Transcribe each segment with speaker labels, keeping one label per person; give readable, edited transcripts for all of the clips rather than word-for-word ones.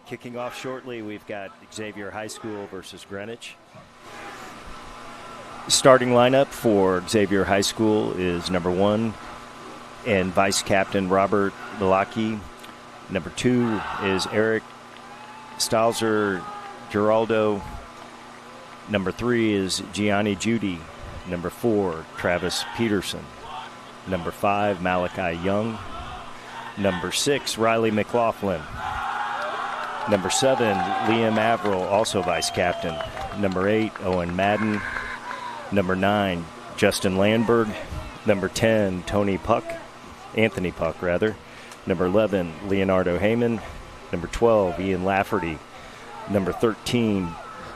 Speaker 1: Kicking off shortly, we've got Xavier High School versus Greenwich. Starting lineup for Xavier High School is number 1 and vice captain Robert Milaki. Number 2 is Eric Stalzer Geraldo. Number 3 is Gianni Judy. Number 4, Travis Peterson. Number 5, Malachi Young. Number 6, Riley McLaughlin. Number 7, Liam Averill, also vice captain. Number 8, Owen Madden. Number 9, Justin Landberg. Number 10, Anthony Puck. Number 11, Leonardo Heyman. Number 12, Ian Lafferty. Number 13,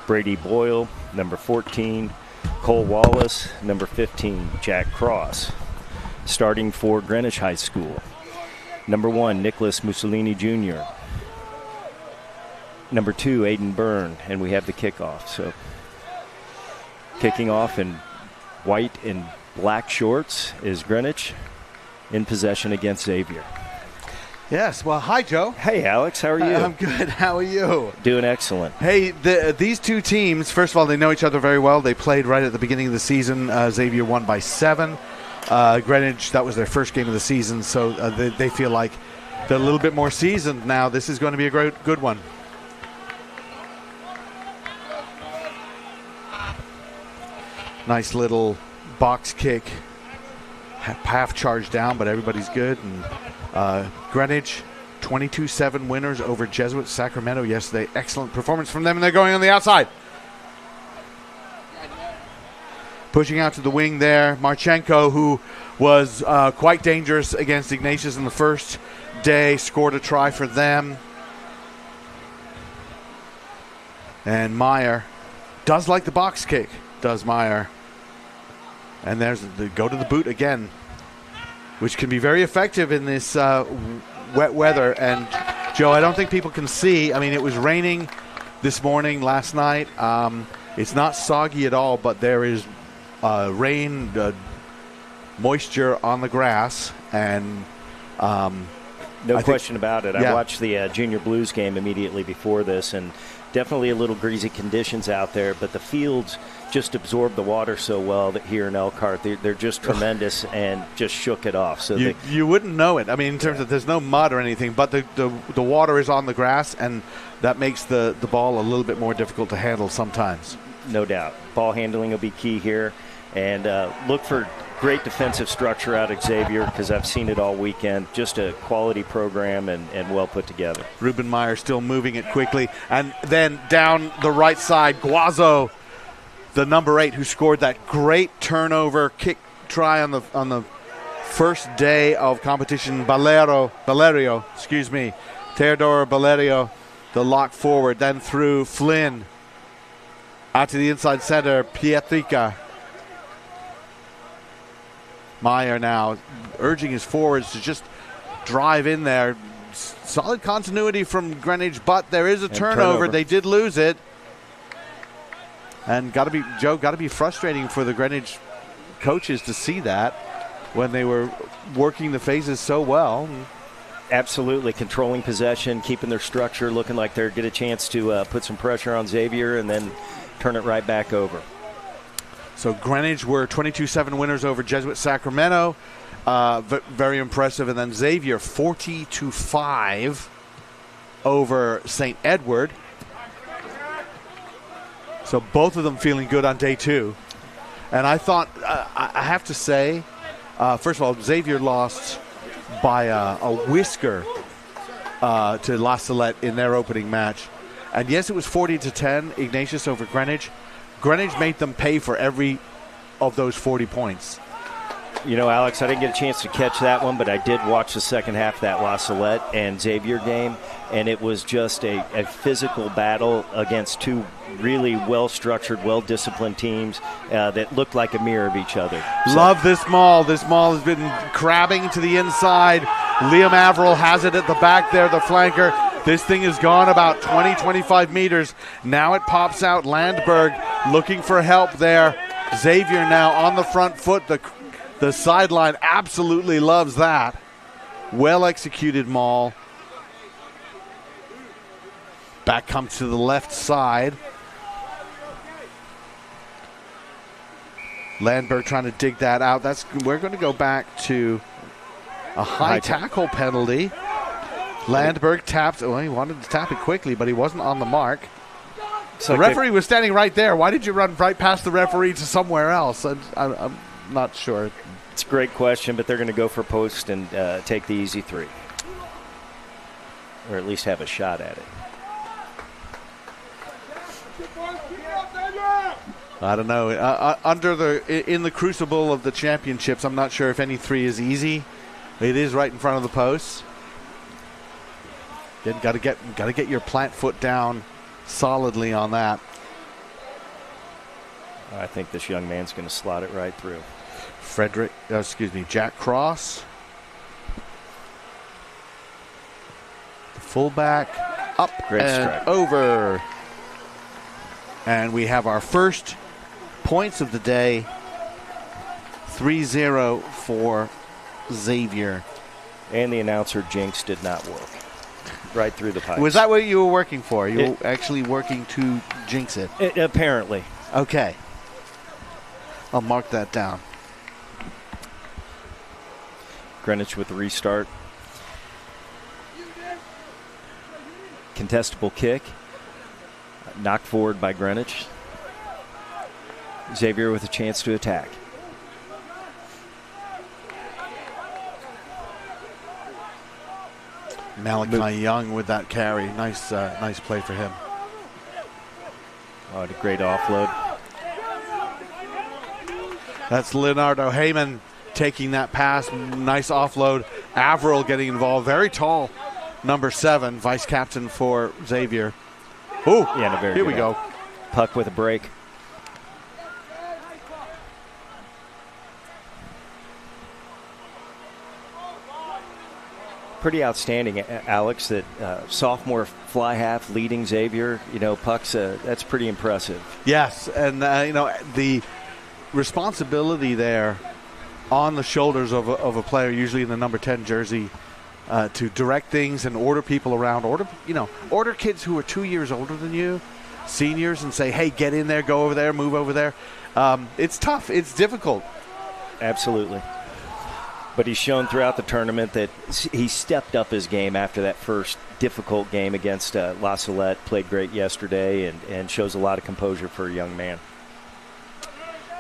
Speaker 1: Brady Boyle. Number 14, Cole Wallace. Number 15, Jack Cross. Starting for Greenwich High School. Number 1, Nicholas Mussolini Jr. Number 2, Aiden Byrne, and we have the kickoff. So kicking off in white and black shorts is Greenwich in possession against Xavier.
Speaker 2: Yes, well, hi, Joe.
Speaker 1: Hey, Alex, how are you?
Speaker 2: I'm good. How are you?
Speaker 1: Doing excellent.
Speaker 2: Hey, these two teams, first of all, they know each other very well. They played right at the beginning of the season. Xavier won by 7. Greenwich, that was their first game of the season, so they feel like they're a little bit more seasoned now. This is going to be a good one. Nice little box kick, half charge down, but everybody's good. And Greenwich, 22-7 winners over Jesuit Sacramento yesterday. Excellent performance from them, and they're going on the outside. Pushing out to the wing there, Marchenko, who was quite dangerous against Ignatius in the first day, scored a try for them. And Meyer does like the box kick, does Meyer. And there's the go to the boot again, which can be very effective in this wet weather. And, Joe, I don't think people can see. I mean, it was raining this morning, last night. It's not soggy at all, but there is rain, moisture on the grass, and
Speaker 1: no question about it. I watched the Junior Blues game immediately before this, and definitely a little greasy conditions out there, but the fields just absorb the water so well that here in Elkhart, they're just tremendous and just shook it off. So
Speaker 2: you wouldn't know it. I mean, in terms of there's no mud or anything, but the water is on the grass, and that makes the ball a little bit more difficult to handle sometimes.
Speaker 1: No doubt. Ball handling will be key here. And look for great defensive structure out of Xavier, because I've seen it all weekend. Just a quality program and well put together.
Speaker 2: Ruben Meyer still moving it quickly. And then down the right side, Guazo, the number 8, who scored that great turnover kick try on the first day of competition. Teodoro Valerio, the lock forward. Then through Flynn. Out to the inside center, Pietrica. Meyer now urging his forwards to just drive in there. Solid continuity from Greenwich, but there is a turnover. They did lose it. And got to be frustrating for the Greenwich coaches to see that when they were working the phases so well.
Speaker 1: Absolutely. Controlling possession, keeping their structure, looking like they're get a chance to put some pressure on Xavier and then turn it right back over.
Speaker 2: So Greenwich were 22-7 winners over Jesuit Sacramento. Very impressive. And then Xavier 40-5 over St. Edward. So both of them feeling good on day 2. And I thought, I have to say, first of all, Xavier lost by a whisker to La Salette in their opening match. And yes, it was 40-10, Ignatius over Greenwich. Greenwich made them pay for every of those 40 points.
Speaker 1: You know, Alex, I didn't get a chance to catch that one, but I did watch the second half of that La Salette and Xavier game, and it was just a physical battle against two really well-structured, well-disciplined teams that looked like a mirror of each other.
Speaker 2: Love this maul. This maul has been crabbing to the inside. Liam Averill has it at the back there, the flanker. This thing has gone about 20, 25 meters. Now it pops out. Landberg looking for help there. Xavier now on the front foot. The sideline absolutely loves that. Well-executed maul. Back comes to the left side. Landberg trying to dig that out. We're going to go back to a high tackle penalty. Landberg tapped. Well, he wanted to tap it quickly, but he wasn't on the mark. So the referee was standing right there. Why did you run right past the referee to somewhere else? I'm not sure.
Speaker 1: It's a great question, but they're going to go for post and take the easy 3. Or at least have a shot at it.
Speaker 2: I don't know. In the crucible of the championships, I'm not sure if any 3 is easy. It is right in front of the posts. Got to get your plant foot down solidly on that.
Speaker 1: I think this young man's going to slot it right through.
Speaker 2: Jack Cross. The fullback up
Speaker 1: Great
Speaker 2: and
Speaker 1: strike.
Speaker 2: Over. And we have our first points of the day. 3-0 for Xavier.
Speaker 1: And the announcer jinx did not work. Right through the pipes.
Speaker 2: Was that what you were working for? You were actually working to jinx it?
Speaker 1: Apparently.
Speaker 2: Okay. I'll mark that down.
Speaker 1: Greenwich with the restart. Contestable kick. Knocked forward by Greenwich. Xavier with a chance to attack.
Speaker 2: Malachi Young with that carry. Nice play for him.
Speaker 1: Oh, a great offload.
Speaker 2: That's Leonardo Heyman taking that pass. Nice offload. Averill getting involved. Very tall. Number 7, vice captain for Xavier. Oh,
Speaker 1: yeah,
Speaker 2: here we go.
Speaker 1: Puck with a break. Pretty outstanding, Alex, that sophomore fly half leading Xavier. Puck's that's pretty impressive.
Speaker 2: Yes, and the responsibility there on the shoulders of a player, usually in the number 10 jersey, to direct things and order people around. Order kids who are 2 years older than you, seniors, and say, hey, get in there, go over there, move over there. It's tough. It's difficult.
Speaker 1: Absolutely. But he's shown throughout the tournament that he stepped up his game after that first difficult game against La Salette. Played great yesterday and shows a lot of composure for a young man.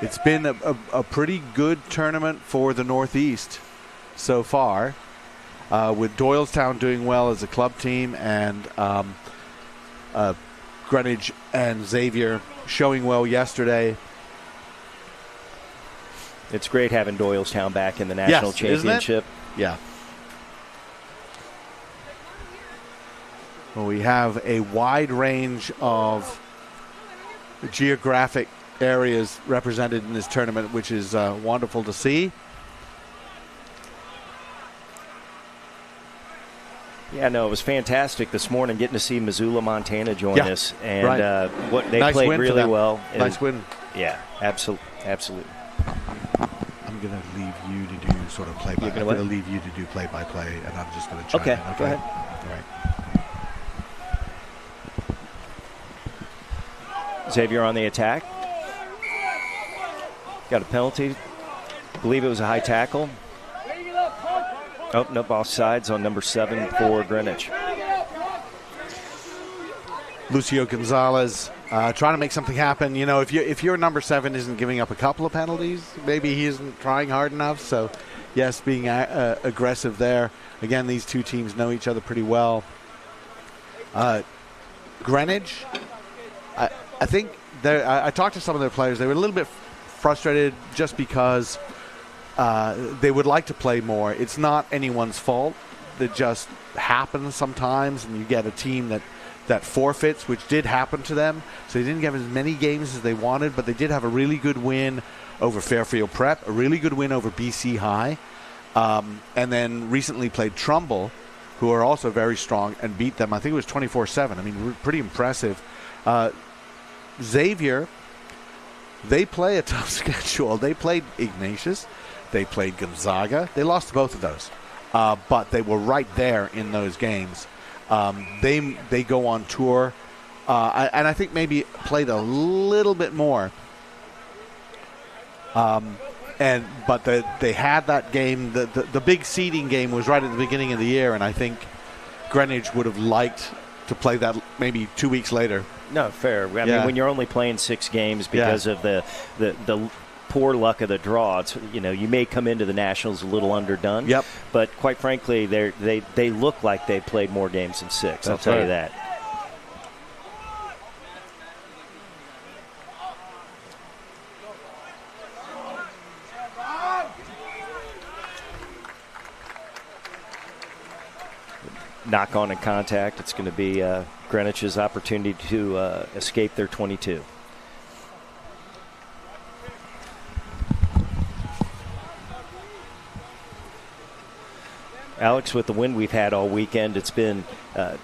Speaker 2: It's been a pretty good tournament for the Northeast so far, with Doylestown doing well as a club team and Greenwich and Xavier showing well yesterday.
Speaker 1: It's great having Doylestown back in the national championship.
Speaker 2: Yeah. Well, we have a wide range of geographic areas represented in this tournament, which is wonderful to see.
Speaker 1: Yeah, no, it was fantastic this morning getting to see Missoula, Montana join us. And what they
Speaker 2: nice
Speaker 1: played really well.
Speaker 2: Nice win.
Speaker 1: Yeah, absolutely.
Speaker 2: I'm going to leave you to do sort of play-by-play. I'm going to leave you to do play-by-play, and I'm just going to chime in. Okay,
Speaker 1: go ahead.
Speaker 2: All right.
Speaker 1: Xavier on the attack. Got a penalty. I believe it was a high tackle. Oh, no, offsides on number 7 for Greenwich.
Speaker 2: Lucio Gonzalez trying to make something happen. If your number 7 isn't giving up a couple of penalties, maybe he isn't trying hard enough. So, yes, being aggressive there. Again, these two teams know each other pretty well. Greenwich, I think I talked to some of their players. They were a little bit frustrated just because they would like to play more. It's not anyone's fault. It just happens sometimes, and you get a team that forfeits, which did happen to them. So they didn't get as many games as they wanted, but they did have a really good win over Fairfield Prep, a really good win over BC High, and then recently played Trumbull, who are also very strong, and beat them. I think it was 24-7. I mean, pretty impressive. Xavier, they play a tough schedule. They played Ignatius. They played Gonzaga. They lost both of those, but they were right there in those games. They go on tour, and I think maybe played a little bit more. But they had that game. The big seeding game was right at the beginning of the year, and I think Greenwich would have liked to play that maybe 2 weeks later.
Speaker 1: No, fair. I mean, when you're only playing 6 games because of the poor luck of the draw, it's, you may come into the Nationals a little underdone.
Speaker 2: Yep.
Speaker 1: But quite frankly, they look like they played more games than 6. I'll tell you that. Knock on and contact. It's going to be Greenwich's opportunity to escape their 22. Alex, with the wind we've had all weekend, it's been a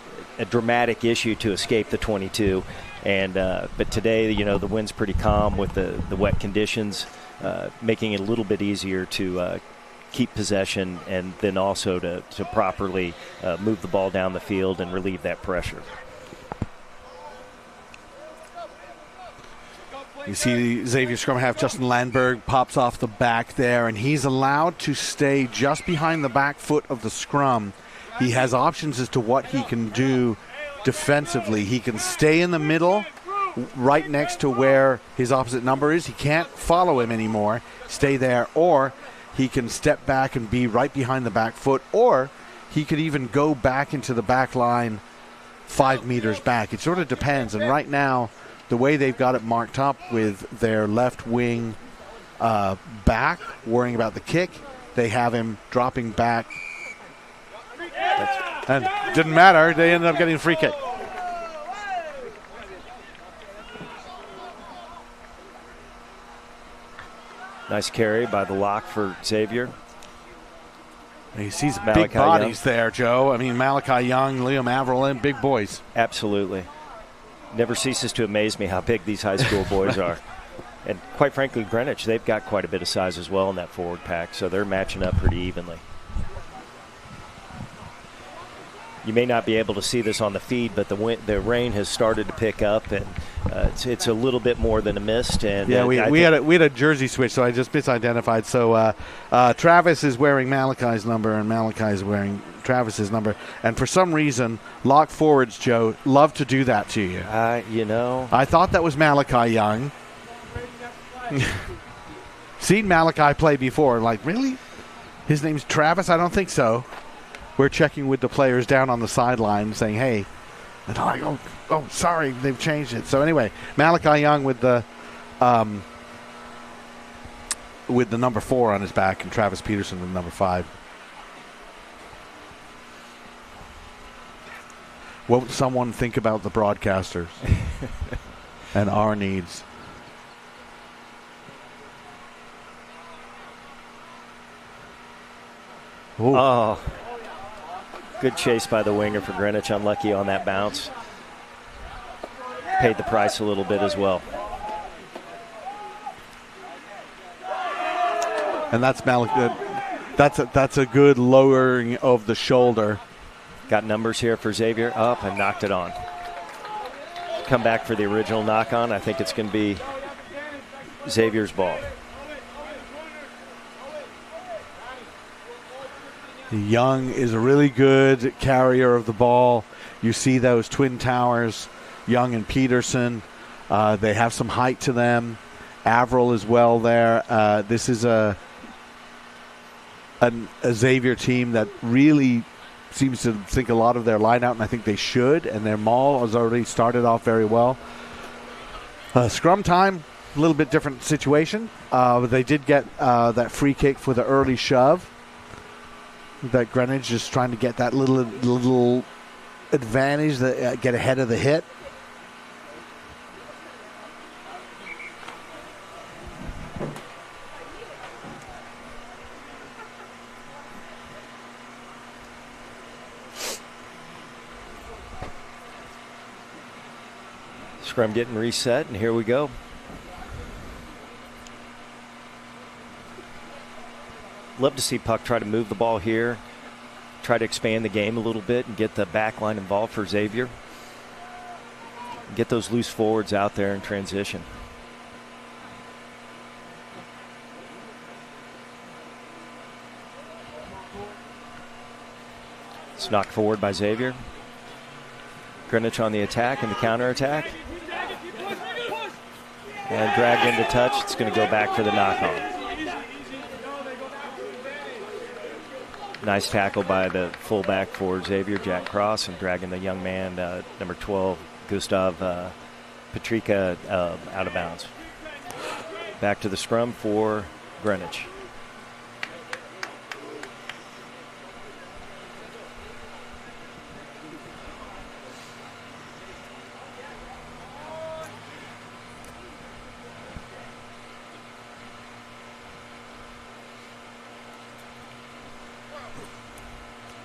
Speaker 1: dramatic issue to escape the 22. But today, the wind's pretty calm with the wet conditions, making it a little bit easier to keep possession and then also to properly move the ball down the field and relieve that pressure.
Speaker 2: You see Xavier scrum half Justin Landberg pops off the back there, and he's allowed to stay just behind the back foot of the scrum. He has options as to what he can do defensively. He can stay in the middle right next to where his opposite number is. He can't follow him anymore, stay there, or he can step back and be right behind the back foot, or he could even go back into the back line 5 meters back. It sort of depends, and right now, the way they've got it marked up with their left wing back, worrying about the kick, they have him dropping back. And didn't matter. They ended up getting a free kick.
Speaker 1: Nice carry by the lock for Xavier.
Speaker 2: He sees big bodies there, Joe. I mean, Malachi Young, Liam Averill, and big boys.
Speaker 1: Absolutely. Never ceases to amaze me how big these high school boys are. And quite frankly, Greenwich, they've got quite a bit of size as well in that forward pack, so they're matching up pretty evenly. You may not be able to see this on the feed, but the rain has started to pick up, and it's a little bit more than a mist. And
Speaker 2: yeah, we had a jersey switch, so I just misidentified. So Travis is wearing Malachi's number, and Malachi is wearing Travis's number. And for some reason, lock forwards, Joe, love to do that to you.
Speaker 1: I
Speaker 2: thought that was Malachi Young. Seen Malachi play before. Like, really? His name's Travis? I don't think so. We're checking with the players down on the sideline saying, hey. And they're like, oh, sorry, they've changed it. So anyway, Malachi Young with the number 4 on his back, and Travis Peterson with number 5. Won't someone think about the broadcasters and our needs? Ooh.
Speaker 1: Oh. Good chase by the winger for Greenwich. Unlucky on that bounce. Paid the price a little bit as well.
Speaker 2: And that's that's a good lowering of the shoulder.
Speaker 1: Got numbers here for Xavier. Up and knocked it on. Come back for the original knock on. I think it's going to be Xavier's ball.
Speaker 2: Young is a really good carrier of the ball. You see those twin towers, Young and Peterson. They have some height to them. Averill as well there. This is a Xavier team that really seems to think a lot of their line out, and I think they should. And their maul has already started off very well. Scrum time, a little bit different situation. But they did get that free kick for the early shove. That Greenwich is trying to get that little advantage, get ahead of the hit.
Speaker 1: Scrum getting reset, and here we go. Love to see Puck try to move the ball here, try to expand the game a little bit and get the back line involved for Xavier. Get those loose forwards out there in transition. It's knocked forward by Xavier. Greenwich on the attack and the counter attack. And dragged into touch. It's going to go back for the knock-on. Nice tackle by the fullback for Xavier, Jack Cross, and dragging the young man, number 12, Gustav Patrika, out of bounds. Back to the scrum for Greenwich.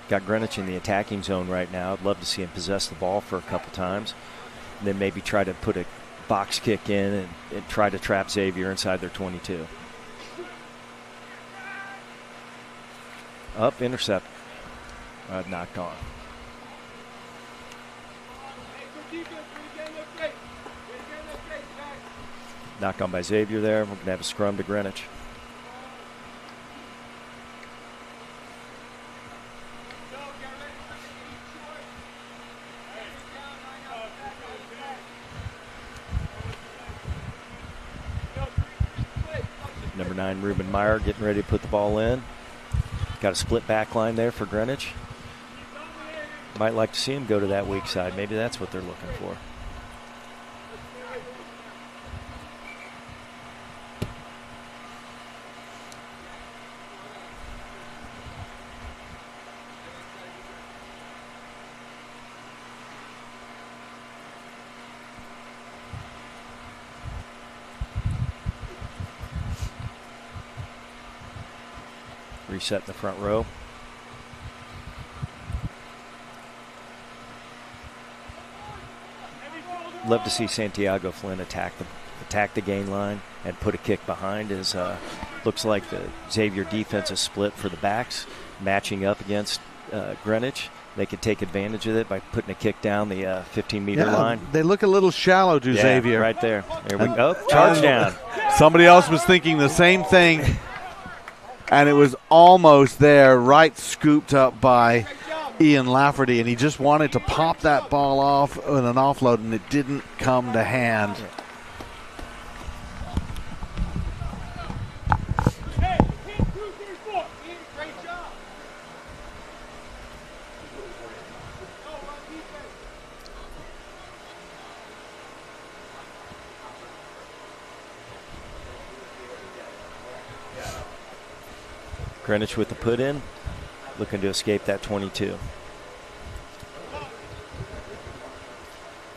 Speaker 1: Got Greenwich in the attacking zone right now. I'd love to see him possess the ball for a couple times. And then maybe try to put a box kick in and try to trap Xavier inside their 22. Up, intercept. Knocked on. Knocked on by Xavier there. We're going to have a scrum to Greenwich. Number 9, Ruben Meyer, getting ready to put the ball in. Got a split back line there for Greenwich. Might like to see him go to that weak side. Maybe that's what they're looking for. Reset in the front row. Love to see Santiago Flynn attack the gain line and put a kick behind. As looks like the Xavier defense is split for the backs, matching up against Greenwich. They could take advantage of it by putting a kick down the 15-meter line.
Speaker 2: They look a little shallow to Xavier.
Speaker 1: Right there. There we go. Charge down.
Speaker 2: Somebody else was thinking the same thing. And it was almost there, right scooped up by Ian Lafferty, and he just wanted to pop that ball off with an offload, and it didn't come to hand.
Speaker 1: Greenwich with the put in, looking to escape that 22.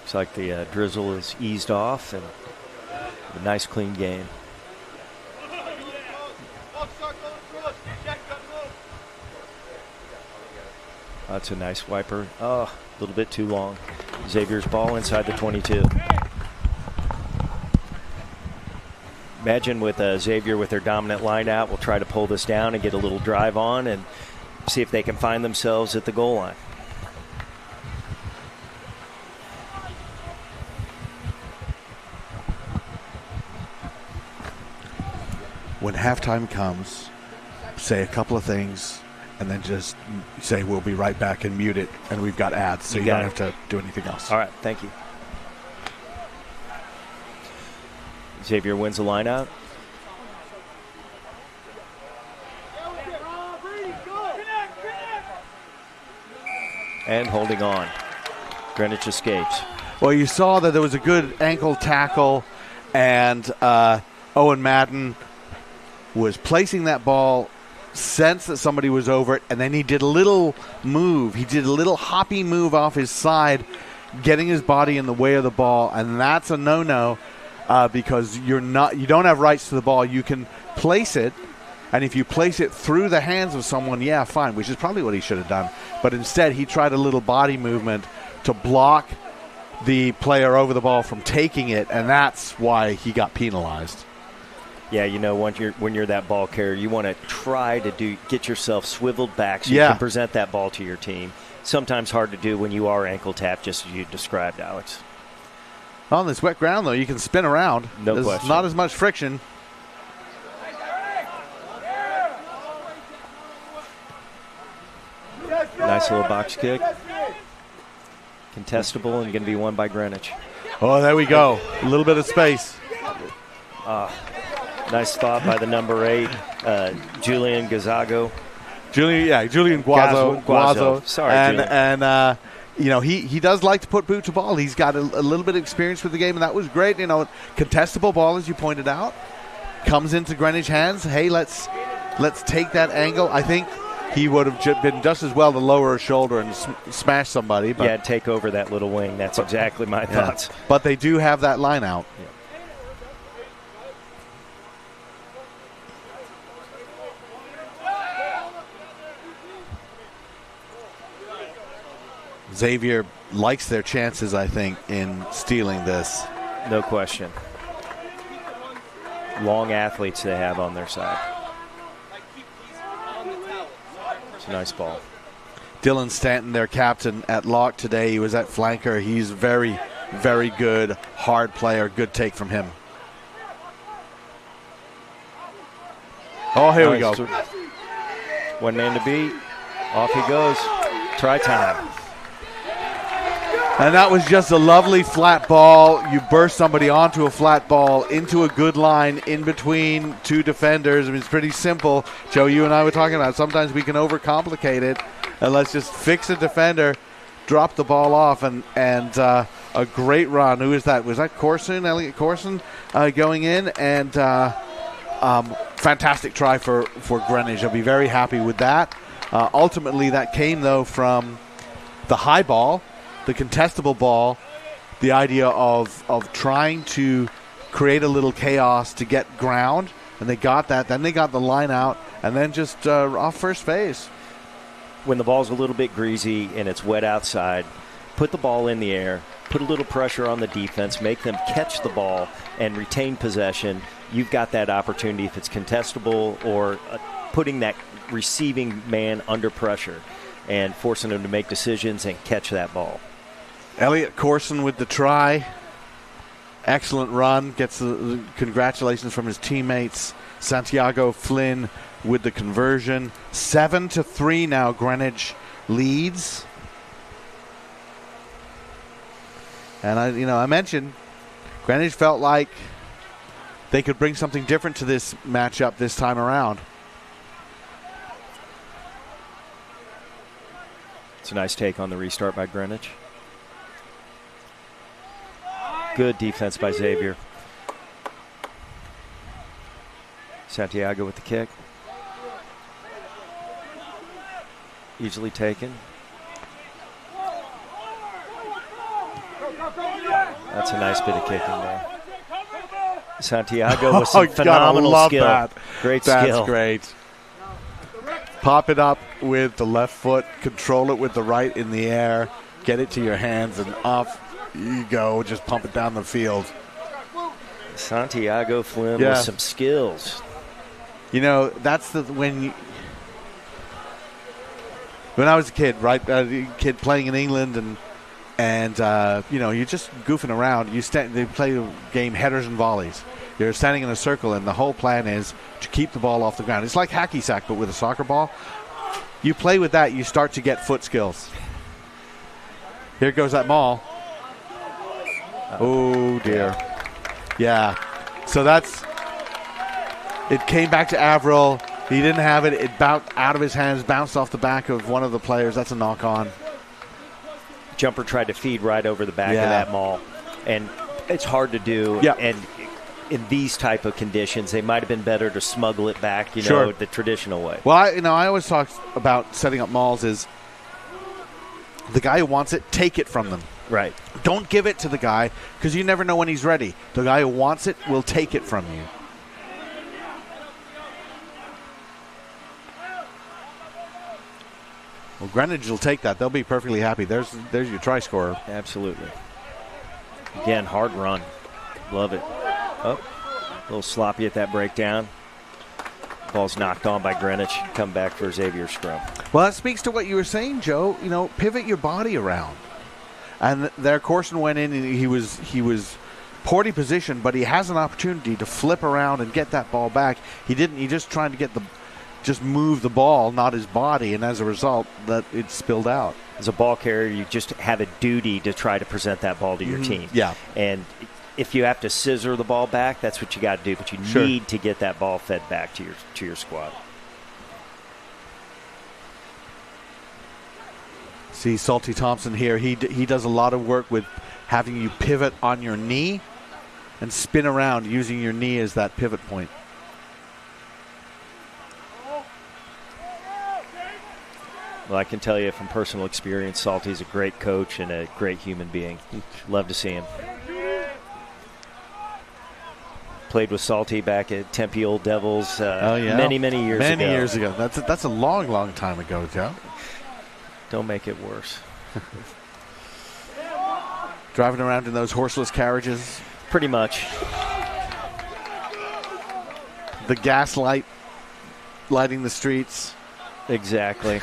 Speaker 1: Looks like the drizzle is eased off, and a nice clean game. That's a nice wiper. Oh, a little bit too long. Xavier's ball inside the 22. Imagine with Xavier with their dominant line out, we'll try to pull this down and get a little drive on and see if they can find themselves at the goal line.
Speaker 2: When halftime comes, say a couple of things and then just say we'll be right back and mute it, and we've got ads, so you don't have to do anything else.
Speaker 1: All right, thank you. Xavier wins the line out. And holding on. Greenwich escapes.
Speaker 2: Well, you saw that there was a good ankle tackle, and Owen Madden was placing that ball, sensed that somebody was over it, and then he did a little move. He did a little hoppy move off his side, getting his body in the way of the ball, and that's a no-no. Because you don't have rights to the ball. You can place it, and if you place it through the hands of someone, yeah, fine, which is probably what he should have done. But instead, he tried a little body movement to block the player over the ball from taking it, and that's why he got penalized.
Speaker 1: Yeah, you know, when you're that ball carrier, you want to try to get yourself swiveled back so you can present that ball to your team. Sometimes hard to do when you are ankle tapped, just as you described, Alex.
Speaker 2: On this wet ground, though, you can spin around.
Speaker 1: No question.
Speaker 2: Not as much friction.
Speaker 1: Nice little box kick. Contestable and going to be won by Greenwich.
Speaker 2: Oh, there we go. A little bit of space.
Speaker 1: Nice spot by the number 8, Julian Gazago.
Speaker 2: Julian Guazo.
Speaker 1: Sorry, Julian.
Speaker 2: And you know, he does like to put boot to ball. He's got a little bit of experience with the game, and that was great. You know, contestable ball, as you pointed out, comes into Greenwich hands. Hey, let's take that angle. I think he would have been just as well to lower his shoulder and smash somebody. But,
Speaker 1: take over that little wing. That's exactly my thoughts.
Speaker 2: But they do have that line out.
Speaker 1: Yeah.
Speaker 2: Xavier likes their chances, I think, in stealing this.
Speaker 1: No question. Long athletes they have on their side. It's a nice ball.
Speaker 2: Dylan Stanton, their captain at lock today, he was at flanker. He's very, very good, hard player. Good take from him. Oh, here we go.
Speaker 1: One man to beat. Off he goes. Try time.
Speaker 2: And that was just a lovely flat ball. You burst somebody onto a flat ball into a good line in between two defenders. I mean, it's pretty simple. Joe, you and I were talking about it. Sometimes we can overcomplicate it. And let's just fix a defender, drop the ball off, and a great run. Who is that? Was that Corson, Elliot Corson, going in? And fantastic try for Greenwich. I'll be very happy with that. Ultimately, that came, though, from the high ball, the contestable ball, the idea of trying to create a little chaos to get ground, and they got that. Then they got the line out, and then just off first phase.
Speaker 1: When the ball's a little bit greasy and it's wet outside, put the ball in the air, put a little pressure on the defense, make them catch the ball and retain possession. You've got that opportunity if it's contestable or putting that receiving man under pressure and forcing him to make decisions and catch that ball.
Speaker 2: Elliot Corson with the try. Excellent run. Gets the congratulations from his teammates. Santiago Flynn with the conversion. 7-3 now. Greenwich leads. And I mentioned Greenwich felt like they could bring something different to this matchup this time around.
Speaker 1: It's a nice take on the restart by Greenwich. Good defense by Xavier. Santiago with the kick. Easily taken. That's a nice bit of kicking there. Santiago with some phenomenal skill.
Speaker 2: That.
Speaker 1: Great skill.
Speaker 2: That's great. Pop it up with the left foot, control it with the right in the air, get it to your hands, and off you go. Just pump it down the field.
Speaker 1: Santiago Flynn with some skills.
Speaker 2: You know, that's when I was a kid, right? Kid playing in England, and you're just goofing around. They play the game headers and volleys. You're standing in a circle, and the whole plan is to keep the ball off the ground. It's like hacky sack, but with a soccer ball. You play with that, you start to get foot skills. Here goes that maul. Oh, dear. Yeah. So it came back to Averill. He didn't have it. It bounced out of his hands, bounced off the back of one of the players. That's a knock-on.
Speaker 1: Jumper tried to feed right over the back of that maul. And it's hard to do.
Speaker 2: Yeah.
Speaker 1: And in these type of conditions, they might have been better to smuggle it back, the traditional way.
Speaker 2: Well, I always talk about setting up mauls is the guy who wants it, take it from them.
Speaker 1: Right.
Speaker 2: Don't give it to the guy because you never know when he's ready. The guy who wants it will take it from you. Well, Greenwich will take that. They'll be perfectly happy. There's your try scorer.
Speaker 1: Absolutely. Again, hard run. Love it. Oh. little sloppy at that breakdown. Ball's knocked on by Greenwich. Come back for Xavier scrum.
Speaker 2: Well, that speaks to what you were saying, Joe. You know, pivot your body around. And there, Corson went in, and he was poorly positioned, but he has an opportunity to flip around and get that ball back. He didn't. He just tried to just move the ball, not his body, and as a result, that it spilled out.
Speaker 1: As a ball carrier, you just have a duty to try to present that ball to your team.
Speaker 2: Yeah.
Speaker 1: And if you have to scissor the ball back, that's what you got to do. But you need to get that ball fed back to your squad.
Speaker 2: See Salty Thompson here. He does a lot of work with having you pivot on your knee and spin around using your knee as that pivot point.
Speaker 1: Well, I can tell you from personal experience, Salty's a great coach and a great human being. Love to see him. Played with Salty back at Tempe Old Devils many years ago.
Speaker 2: Many years ago. That's a long time ago, Joe.
Speaker 1: Don't make it worse.
Speaker 2: Driving around in those horseless carriages.
Speaker 1: Pretty much.
Speaker 2: The gas light lighting the streets.
Speaker 1: Exactly.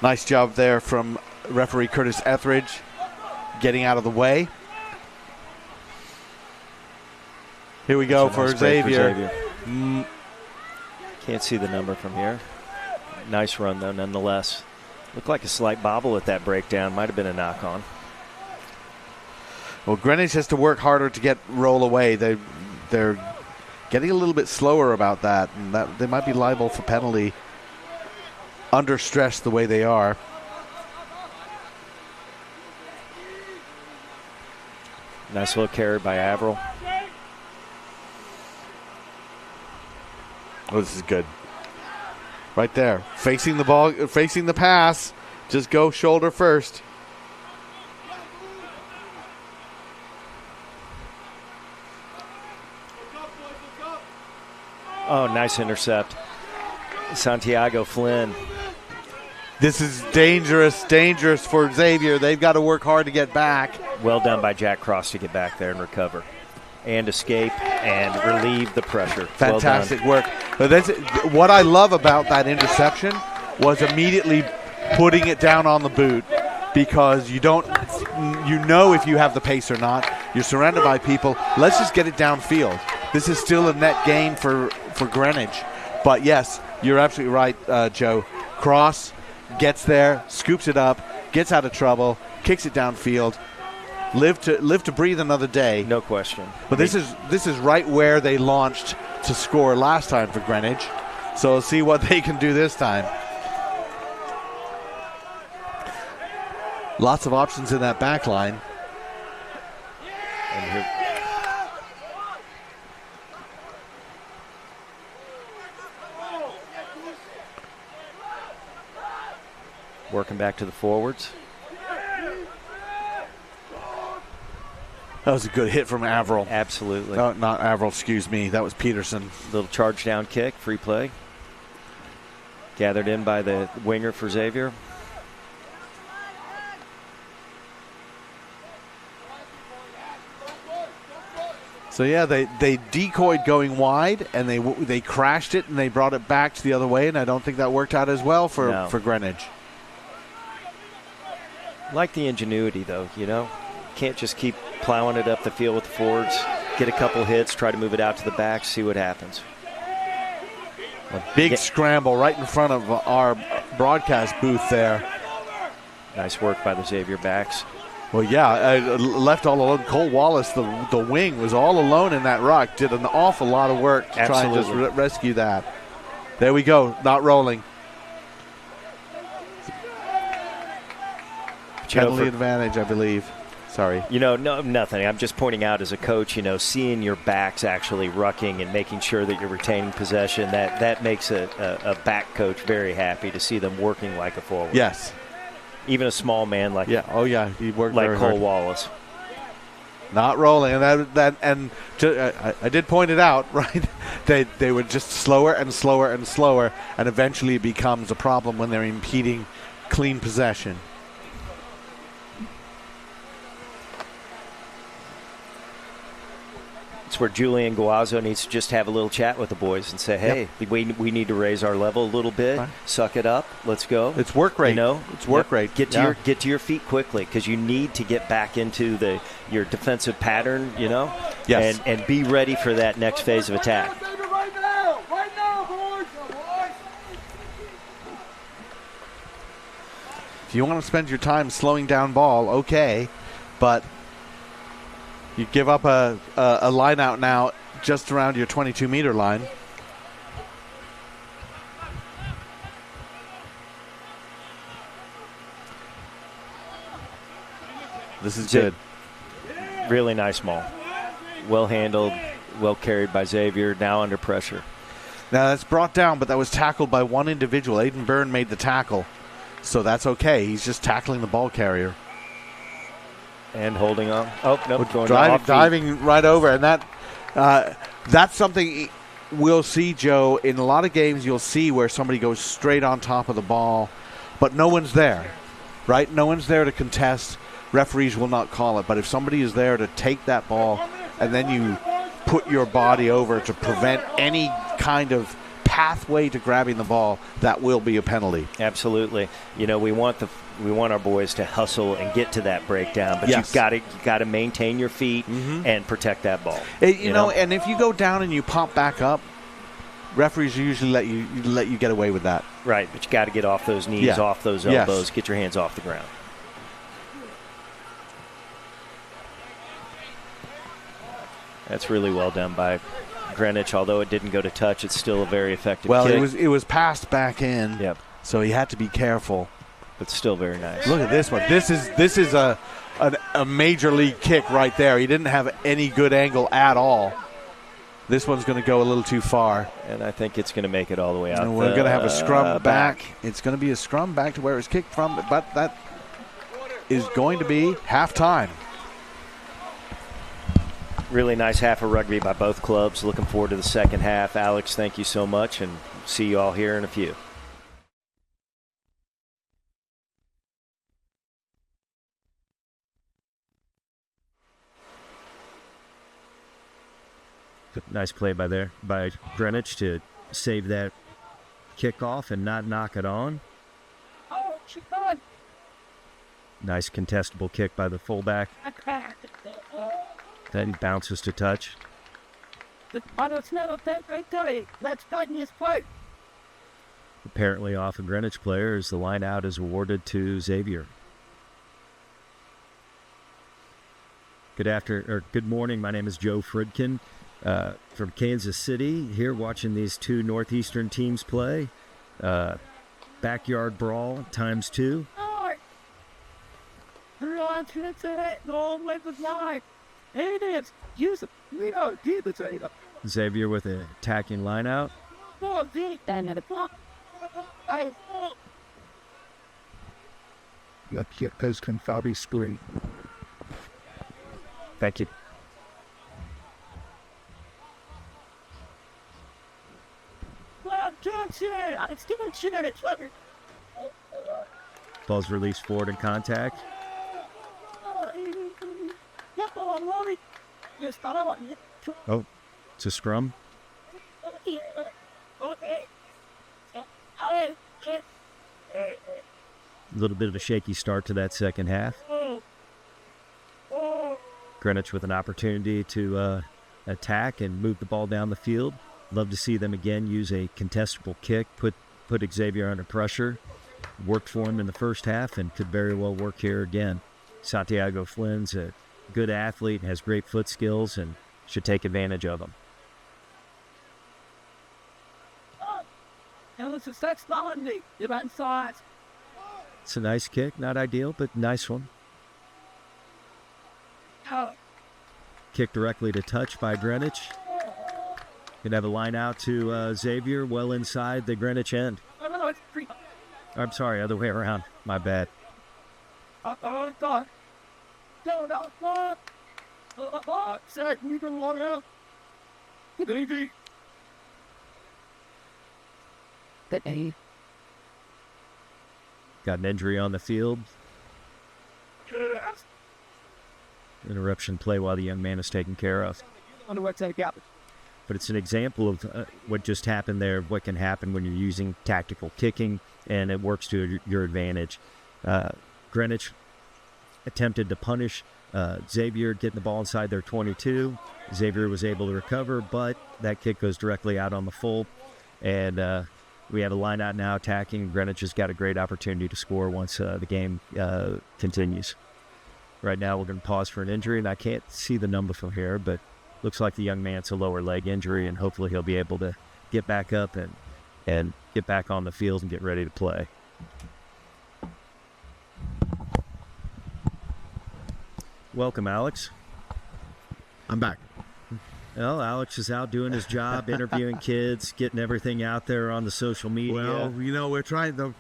Speaker 2: Nice job there from referee Curtis Etheridge getting out of the way. Here we go for Xavier.
Speaker 1: Can't see the number from here. Nice run, though, nonetheless. Looked like a slight bobble at that breakdown. Might have been a knock-on.
Speaker 2: Well, Greenwich has to work harder to get roll away. They're getting a little bit slower about that, and that they might be liable for penalty under stress the way they are.
Speaker 1: Nice little carry by Averill.
Speaker 2: Oh, this is good. Right there. Facing the ball, facing the pass. Just go shoulder first.
Speaker 1: Oh, nice intercept. Santiago Flynn.
Speaker 2: This is dangerous for Xavier. They've got to work hard to get back.
Speaker 1: Well done by Jack Cross to get back there and recover. And escape and relieve the pressure.
Speaker 2: Fantastic work. But that's what I love about that interception was immediately putting it down on the boot, because you know if you have the pace or not. You're surrounded by people. Let's just get it downfield. This is still a net gain for Greenwich. But yes, you're absolutely right, Joe. Cross gets there, scoops it up, gets out of trouble, kicks it downfield. Live to breathe another day.
Speaker 1: No question.
Speaker 2: But this is right where they launched to score last time for Greenwich. So we'll see what they can do this time. Lots of options in that back line.
Speaker 1: And here, working back to the forwards.
Speaker 2: That was a good hit from Averill.
Speaker 1: Absolutely.
Speaker 2: No, not Averill, excuse me. That was Peterson.
Speaker 1: Little charge down kick, free play. Gathered in by the winger for Xavier.
Speaker 2: So yeah, they decoyed going wide, and they crashed it, and they brought it back to the other way, and I don't think that worked out as well for Greenwich.
Speaker 1: Like the ingenuity, though, you know. Can't just keep plowing it up the field with the forwards. Get a couple hits, try to move it out to the back, see what happens.
Speaker 2: A big scramble right in front of our broadcast booth there.
Speaker 1: Nice work by the Xavier backs.
Speaker 2: Well, yeah, left all alone. Cole Wallace, the wing, was all alone in that ruck. Did an awful lot of work to try and just rescue that. There we go, not rolling. Penalty advantage, I believe. Sorry.
Speaker 1: You know, no, nothing. I'm just pointing out as a coach, you know, seeing your backs actually rucking and making sure that you're retaining possession, that makes a back coach very happy to see them working like a forward.
Speaker 2: Yes.
Speaker 1: Even a small man like
Speaker 2: he worked
Speaker 1: like
Speaker 2: very
Speaker 1: Cole
Speaker 2: hard.
Speaker 1: Wallace.
Speaker 2: Not rolling, and I did point it out, right? They were just slower and slower and slower, and eventually it becomes a problem when they're impeding clean possession.
Speaker 1: that's where Julian Guazzo needs to just have a little chat with the boys and say, hey, we need to raise our level a little bit.
Speaker 2: Right.
Speaker 1: Suck it up. Let's go.
Speaker 2: It's work rate. It's work rate.
Speaker 1: Get to your feet quickly, because you need to get back into your defensive pattern,
Speaker 2: Yes.
Speaker 1: and be ready for that next phase of attack.
Speaker 3: Right now, boys.
Speaker 2: If you want to spend your time slowing down ball, okay, but you give up a line out now just around your 22-meter line. This is good.
Speaker 1: Really nice maul. Well handled, well carried by Xavier, now under pressure.
Speaker 2: Now that's brought down, but that was tackled by one individual. Aiden Byrne made the tackle, so that's okay. He's just tackling the ball carrier.
Speaker 1: And holding on. Oh, no, going
Speaker 2: diving right over. And that's something we'll see, Joe. In a lot of games, you'll see where somebody goes straight on top of the ball, but no one's there, right? No one's there to contest. Referees will not call it. But if somebody is there to take that ball and then you put your body over to prevent any kind of pathway to grabbing the ball, that will be a penalty.
Speaker 1: Absolutely. We want our boys to hustle and get to that breakdown, but
Speaker 2: yes.
Speaker 1: you got to maintain your feet and protect that ball.
Speaker 2: You know, and if you go down and you pop back up, referees usually let you get away with that.
Speaker 1: Right, but you got to get off those knees, off those elbows, get your hands off the ground. That's really well done by Greenwich. Although it didn't go to touch, it's still a very effective kick.
Speaker 2: It was passed back in.
Speaker 1: Yep.
Speaker 2: So he had to be careful.
Speaker 1: But still very nice.
Speaker 2: Look at this one. This is a major league kick right there. He didn't have any good angle at all. This one's going to go a little too far.
Speaker 1: And I think it's going to make it all the way out.
Speaker 2: And we're going to have a scrum back. It's going to be a scrum back to where it was kicked from, but that is going to be halftime.
Speaker 1: Really nice half of rugby by both clubs. Looking forward to the second half. Alex, thank you so much, and see you all here in a few. Nice play by Greenwich to save that kickoff and not knock it on.
Speaker 3: Oh, she's gone.
Speaker 1: Nice contestable kick by the fullback. Then bounces to touch. Apparently off a Greenwich player as the line out is awarded to Xavier. Good morning. My name is Joe Fridkin from Kansas City. Here watching these two Northeastern teams play. Backyard brawl ×2. Xavier with an attacking line out. Thank you. Ball's released forward in contact. Oh, it's a scrum. A little bit of a shaky start to that second half. Greenwich with an opportunity to attack and move the ball down the field. Love to see them again use a contestable kick, put Xavier under pressure. Worked for him in the first half and could very well work here again. Santiago Flynn's a good athlete, has great foot skills, and should take advantage of them. It's a nice kick, not ideal, but nice one. Kick directly to touch by Greenwich. Could have a line out to Xavier, well inside the Greenwich end. I'm sorry, other way around. My bad. Got an injury on the field. Interruption play while the young man is taken care of.
Speaker 3: on the website gap.
Speaker 1: But it's an example of what just happened there, what can happen when you're using tactical kicking, and it works to your advantage. Greenwich attempted to punish Xavier, getting the ball inside their 22. Xavier was able to recover, but that kick goes directly out on the full. And we have a line out now attacking. Greenwich has got a great opportunity to score once the game continues. Right now we're going to pause for an injury, and I can't see the number from here, but looks like the young man's a lower leg injury, and hopefully he'll be able to get back up and get back on the field and get ready to play. Welcome, Alex.
Speaker 2: I'm back.
Speaker 1: Well, Alex is out doing his job, interviewing kids, getting everything out there on the social media.
Speaker 2: Well, we're trying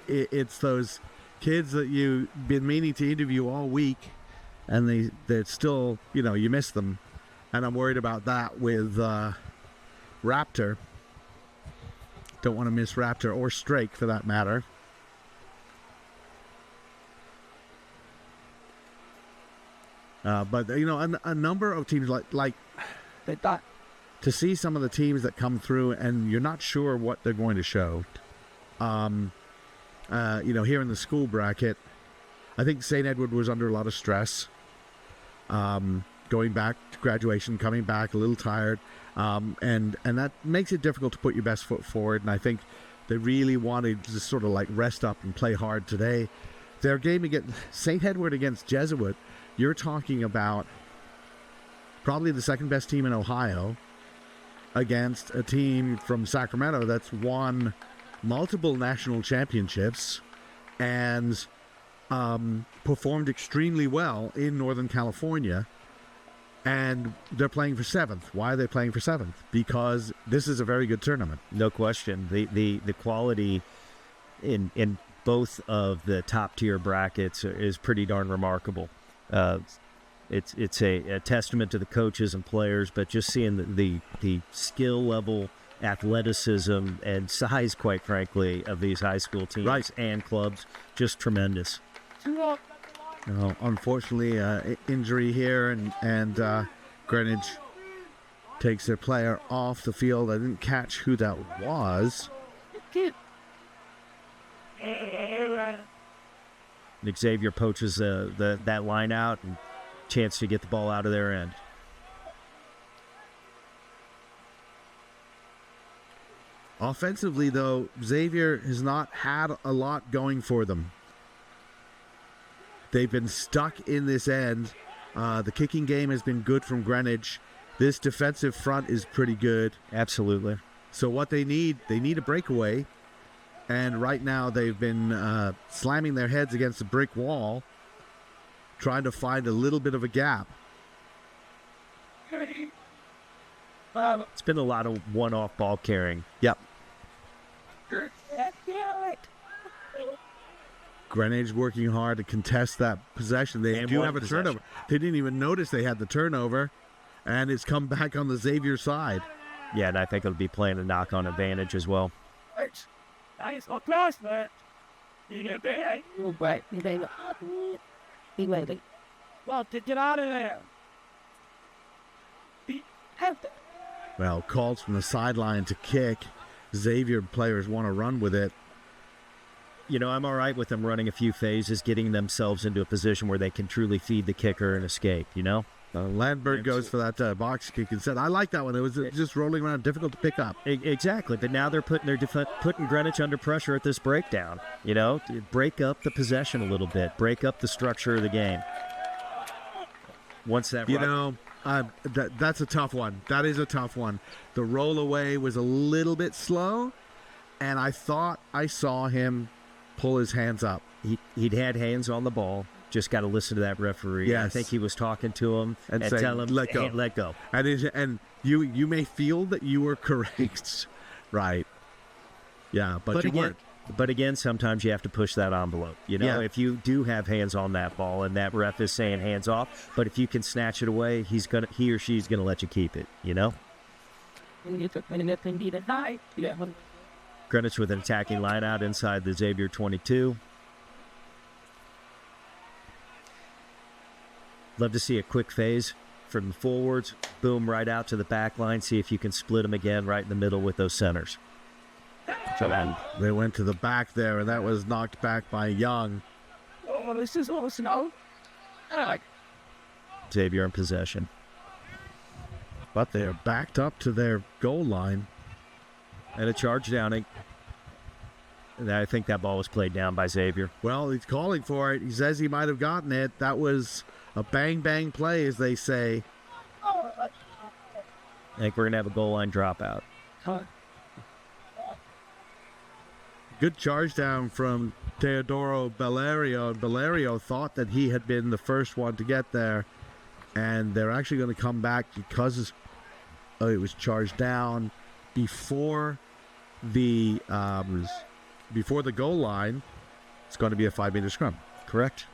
Speaker 2: it's those kids that you've been meaning to interview all week, and they're still, you miss them. And I'm worried about that with Raptor. Don't want to miss Raptor or Strake for that matter. But a number of teams like
Speaker 3: They thought.
Speaker 2: to see some of the teams that come through and you're not sure what they're going to show. Here in the school bracket, I think St. Edward was under a lot of stress. Going back to graduation, coming back a little tired, and that makes it difficult to put your best foot forward. And I think they really wanted to sort of like rest up and play hard today. Their game against St. Edward against Jesuit, you're talking about probably the second best team in Ohio against a team from Sacramento that's won multiple national championships and performed extremely well in Northern California. And they're playing for 7th. Why are they playing for 7th? Because this is a very good tournament.
Speaker 1: No question. The quality in both of the top tier brackets is pretty darn remarkable. It's a testament to the coaches and players, but just seeing the skill level, athleticism, and size, quite frankly, of these high school teams and clubs, just tremendous.
Speaker 2: Unfortunately, injury here, and Greenwich takes their player off the field. I didn't catch who that was.
Speaker 1: Xavier poaches that line out, and chance to get the ball out of their end.
Speaker 2: Offensively, though, Xavier has not had a lot going for them. They've been stuck in this end. The kicking game has been good from Greenwich. This defensive front is pretty good.
Speaker 1: Absolutely.
Speaker 2: So what they need a breakaway. And right now they've been slamming their heads against a brick wall, trying to find a little bit of a gap.
Speaker 1: It's been a lot of one-off ball carrying.
Speaker 2: Yep. Greenwich working hard to contest that possession. They do have a turnover. They didn't even notice they had the turnover, and it's come back on the Xavier side.
Speaker 1: Yeah, and I think it'll be playing a knock-on advantage as well.
Speaker 3: Well, to get out of there.
Speaker 2: Well, calls from the sideline to kick. Xavier players want to run with it.
Speaker 1: I'm all right with them running a few phases, getting themselves into a position where they can truly feed the kicker and escape,
Speaker 2: Landberg goes for that box kick instead. I like that one. It was just rolling around, difficult to pick up.
Speaker 1: Exactly, but now they're putting Greenwich under pressure at this breakdown. Break up the possession a little bit, break up the structure of the game. Once that,
Speaker 2: that's a tough one. That is a tough one. The roll away was a little bit slow, and I thought I saw him pull his hands up.
Speaker 1: He'd had hands on the ball. Just got to listen to that referee.
Speaker 2: Yes.
Speaker 1: I think he was talking to him and
Speaker 2: say,
Speaker 1: tell him,
Speaker 2: let go.
Speaker 1: Hey, let go.
Speaker 2: And you may feel that you were correct. Right. Yeah, but you weren't.
Speaker 1: But again, sometimes you have to push that envelope. If you do have hands on that ball and that ref is saying hands off, but if you can snatch it away, he or she's gonna let you keep it. Greenwich with an attacking line out inside the Xavier 22. Love to see a quick phase from the forwards, boom, right out to the back line. See if you can split them again right in the middle with those centers.
Speaker 2: They went to the back there, and that was knocked back by Young.
Speaker 3: Oh, this is all snow.
Speaker 1: Xavier in possession.
Speaker 2: But they're backed up to their goal line.
Speaker 1: And a charge downing. And I think that ball was played down by Xavier.
Speaker 2: Well, he's calling for it. He says he might have gotten it. That was a bang-bang play, as they say.
Speaker 1: I think we're going to have a goal line dropout.
Speaker 2: Good charge down from Teodoro Bellerio. Bellerio thought that he had been the first one to get there. And they're actually going to come back because it was charged down before the goal line. It's going to be a 5-meter scrum.
Speaker 1: Correct?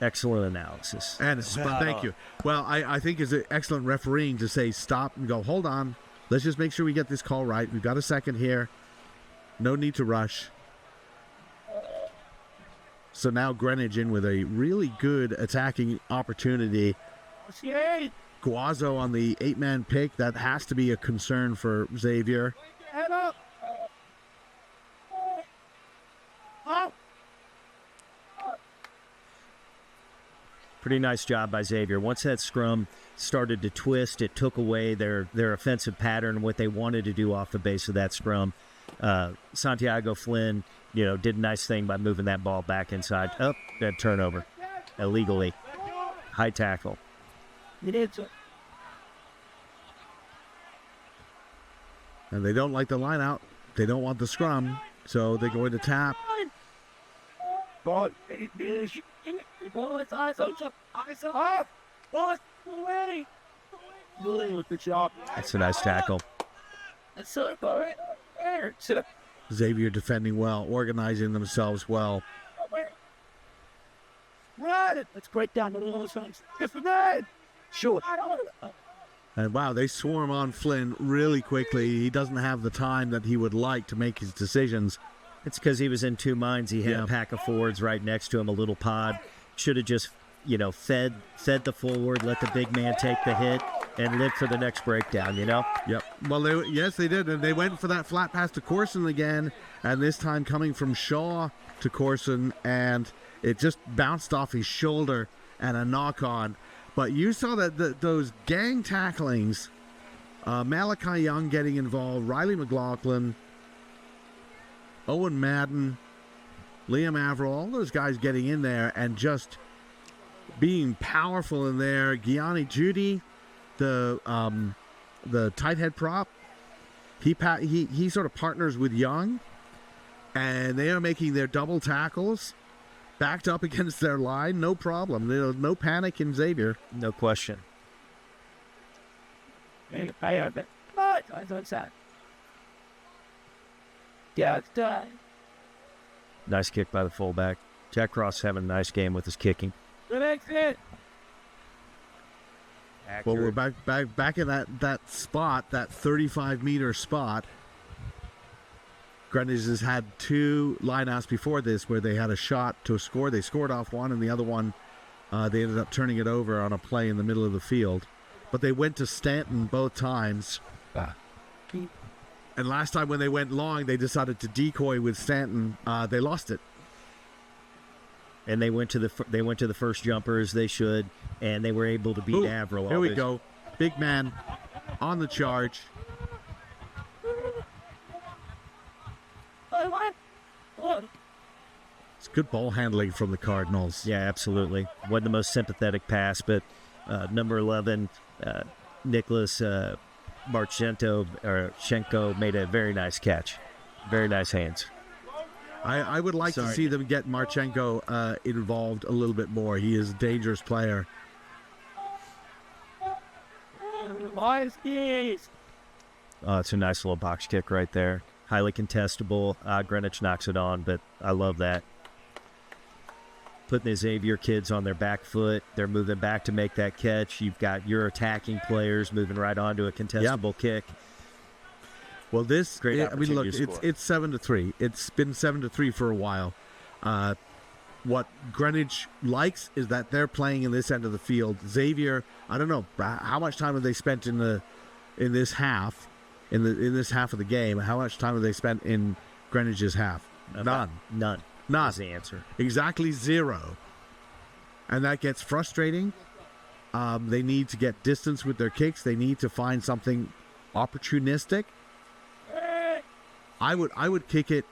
Speaker 1: Excellent analysis.
Speaker 2: And thank you. Well, I think it's an excellent refereeing to say stop and go, hold on. Let's just make sure we get this call right. We've got a second here. No need to rush. So now Greenwich in with a really good attacking opportunity. Guazzo on the 8-man pick. That has to be a concern for Xavier.
Speaker 3: Head up.
Speaker 1: Pretty nice job by Xavier. Once that scrum started to twist, it took away their offensive pattern, what they wanted to do off the base of that scrum. Santiago Flynn, did a nice thing by moving that ball back inside. Oh, that turnover. Illegally. High tackle.
Speaker 3: It is.
Speaker 2: And they don't like the line out. They don't want the scrum, so they're going to tap.
Speaker 3: Ball is eyes off. Ball away. Good job.
Speaker 1: That's a nice tackle.
Speaker 3: That's so right.
Speaker 2: Xavier defending well, organizing themselves well.
Speaker 3: Right. Let's break down the little things. Sure.
Speaker 2: And wow, they swarm on Flynn really quickly. He doesn't have the time that he would like to make his decisions.
Speaker 1: It's because he was in two minds. He had a pack of forwards right next to him, a little pod. Should have just, fed the forward, let the big man take the hit, and live for the next breakdown,
Speaker 2: Yep. Well, yes, they did. And they went for that flat pass to Corson again, and this time coming from Shaw to Corson, and it just bounced off his shoulder and a knock-on. But you saw that those gang tacklings, Malachi Young getting involved, Riley McLaughlin, Owen Madden, Liam Averill, all those guys getting in there and just being powerful in there. Gianni Judy, the tight head prop, he sort of partners with Young, and they are making their double tackles, backed up against their line, no problem. There's no panic in Xavier.
Speaker 1: No question.
Speaker 3: Yeah, it's done.
Speaker 1: Nice kick by the fullback. Jack Cross having a nice game with his kicking.
Speaker 3: The next hit.
Speaker 2: Well, we're back in that spot, that 35-meter spot. Greenwich has had two lineouts before this where they had a shot to score. They scored off one, and the other one, they ended up turning it over on a play in the middle of the field. But they went to Stanton both times. And last time when they went long, they decided to decoy with Stanton. They lost it.
Speaker 1: And they went to the first jumper as they should, and they were able to beat Averill.
Speaker 2: Here we go. Big man on the charge. It's good ball handling from the Cardinals.
Speaker 1: Yeah, absolutely. Wasn't the most sympathetic pass, but number 11, Nicholas Marchenko made a very nice catch. Very nice hands.
Speaker 2: I would like to see them get Marchenko involved a little bit more. He is a dangerous player.
Speaker 1: Oh, it's a nice little box kick right there. Highly contestable. Greenwich knocks it on, but I love that. Putting the Xavier kids on their back foot. They're moving back to make that catch. You've got your attacking players moving right onto a contestable kick.
Speaker 2: Well, look, it's 7-3. It's been 7-3 for a while. what Greenwich likes is that they're playing in this end of the field. Xavier, I don't know how much time have they spent in this half of the game. How much time have they spent in Greenwich's half? None.
Speaker 1: That's the answer.
Speaker 2: Exactly 0. And that gets frustrating. They need to get distance with their kicks. They need to find something opportunistic. I would kick it.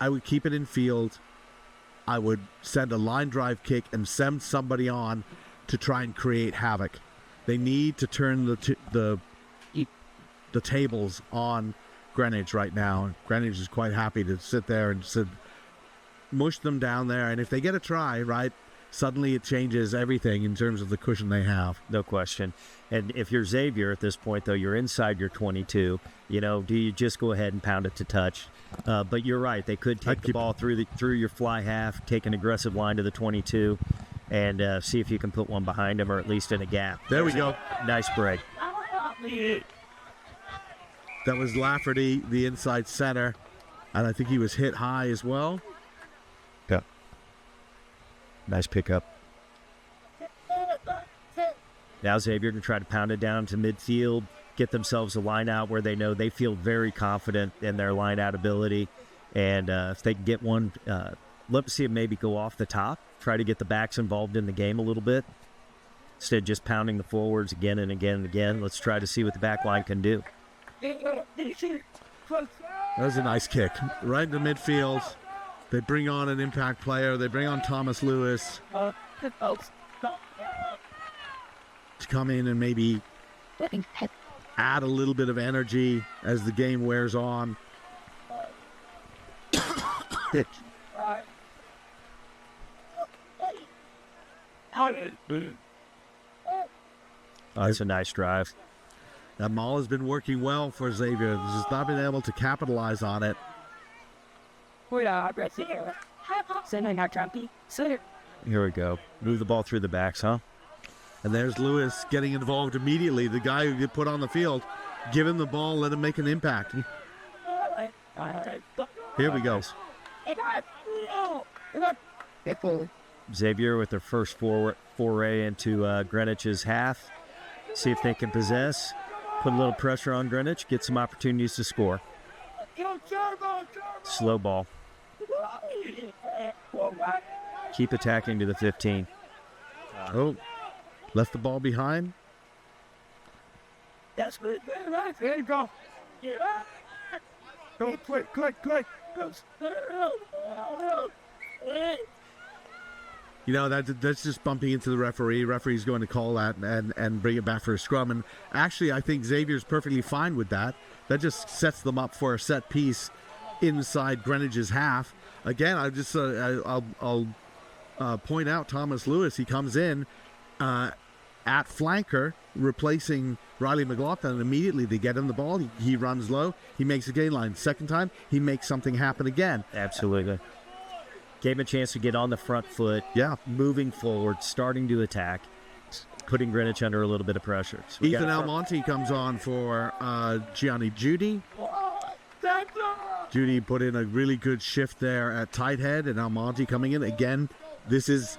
Speaker 2: I would keep it in field. I would send a line drive kick and send somebody on to try and create havoc. They need to turn the tables on Greenwich right now. Greenwich is quite happy to sit there and mush them down there. And if they get a try, right, suddenly it changes everything in terms of the cushion they have.
Speaker 1: No question. And if you're Xavier at this point, though, you're inside your 22. Do you just go ahead and pound it to touch? But you're right. They could take the ball through your fly half, take an aggressive line to the 22, and see if you can put one behind them or at least in a gap.
Speaker 2: There we go.
Speaker 1: Nice break.
Speaker 2: That was Lafferty, the inside center, and I think he was hit high as well.
Speaker 1: Yeah. Nice pickup. Now Xavier can try to pound it down to midfield, get themselves a line out where they know they feel very confident in their line out ability. And if they can get one, love to see them maybe go off the top, try to get the backs involved in the game a little bit. Instead of just pounding the forwards again and again and again, let's try to see what the back line can do.
Speaker 2: That was a nice kick. Right into midfield. They bring on an impact player. They bring on Thomas Lewis to come in and maybe add a little bit of energy as the game wears on.
Speaker 1: That's a nice drive.
Speaker 2: That maul has been working well for Xavier. He's not been able to capitalize on it.
Speaker 1: Here we go. Move the ball through the backs, huh?
Speaker 2: And there's Lewis getting involved immediately. The guy who you put on the field, give him the ball, let him make an impact. Here we go.
Speaker 1: Xavier with their first foray into Greenwich's half. See if they can possess. Put a little pressure on Greenwich. Get some opportunities to score. Slow ball. Keep attacking to the 15.
Speaker 2: Left the ball behind.
Speaker 3: That's good. There you go. Go quick.
Speaker 2: That's just bumping into the referee. Referee's going to call that and bring it back for a scrum. And actually, I think Xavier's perfectly fine with that. That just sets them up for a set piece inside Greenwich's half. Again, I'll point out Thomas Lewis. He comes in at flanker, replacing Riley McLaughlin, and immediately they get him the ball. He runs low. He makes a gain line. Second time, he makes something happen again.
Speaker 1: Absolutely. Gave him a chance to get on the front foot.
Speaker 2: Yeah.
Speaker 1: Moving forward, starting to attack, putting Greenwich under a little bit of pressure. So
Speaker 2: Ethan Almonte comes on for Gianni Judy. Judy put in a really good shift there at tight head, and Almonte coming in. Again, this is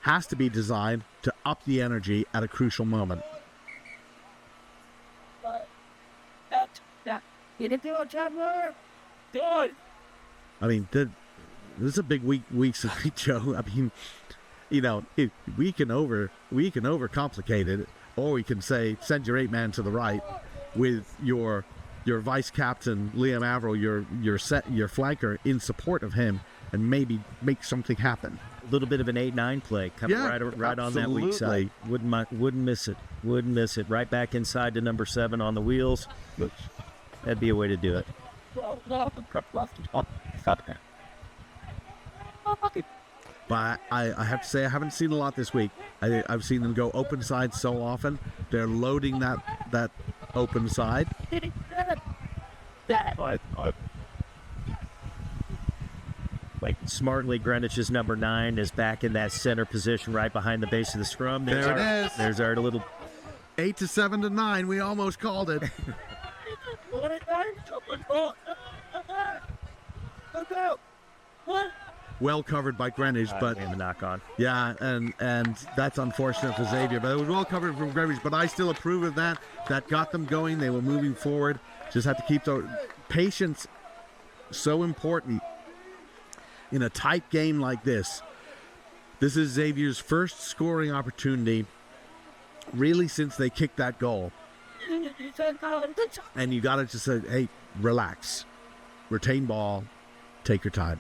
Speaker 2: has to be designed to up the energy at a crucial moment. I mean, this is a big week's of Joe. I mean, we can overcomplicate it, or we can say send your 8-man to the right with your vice captain Liam Averill, your flanker in support of him, and maybe make something happen.
Speaker 1: A little bit of an 8-9 play coming right on that weak side. Wouldn't miss it. Wouldn't miss it. Right back inside to number 7 on the wheels. That'd be a way to do it.
Speaker 2: But I have to say, I haven't seen a lot this week. I've seen them go open side so often. They're loading that open side.
Speaker 1: Smartly, Greenwich's number 9 is back in that center position right behind the base of the scrum.
Speaker 2: There it is.
Speaker 1: There's our little
Speaker 2: 8 to 7 to 9. We almost called it. well covered by Greenwich, but
Speaker 1: we have a knock on.
Speaker 2: yeah, and that's unfortunate for Xavier, but it was well covered from Greenwich, but I still approve of that. That got them going. They were moving forward. Just have to keep the patience, so important in a tight game like this. This is Xavier's first scoring opportunity really since they kicked that goal. And you got to just say, hey, relax. Retain ball. Take your time.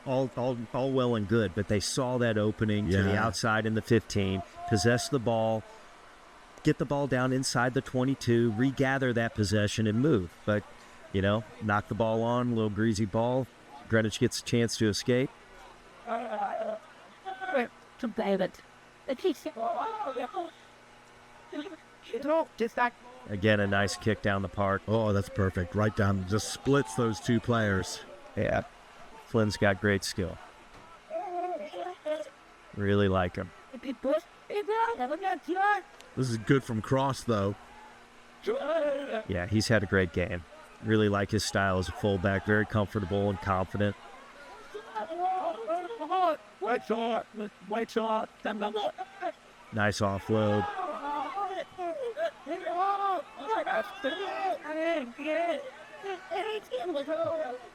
Speaker 1: All well and good, but they saw that opening to the outside in the 15, possess the ball, get the ball down inside the 22, regather that possession and move. But, knock the ball on, a little greasy ball. Greenwich gets a chance to escape. Again, a nice kick down the park.
Speaker 2: Oh, that's perfect. Right down, just splits those two players.
Speaker 1: Yeah. Flynn's got great skill. Really like him.
Speaker 2: This is good from cross, though.
Speaker 1: Yeah, he's had a great game. Really like his style as a fullback. Very comfortable and confident. Nice offload.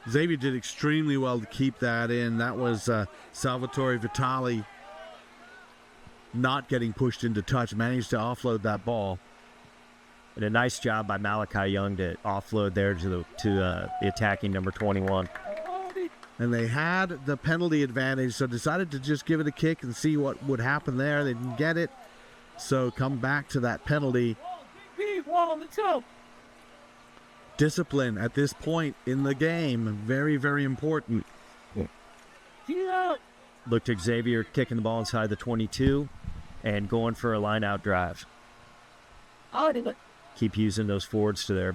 Speaker 2: Xavier did extremely well to keep that in. That was Salvatore Vitali not getting pushed into touch. Managed to offload that ball.
Speaker 1: And a nice job by Malachi Young to offload there to the attacking number 21.
Speaker 2: And they had the penalty advantage, so decided to just give it a kick and see what would happen there. They didn't get it, so come back to that penalty. Discipline at this point in the game, very, very important.
Speaker 1: Looked at Xavier kicking the ball inside the 22 and going for a line-out drive. Keep using those forwards to their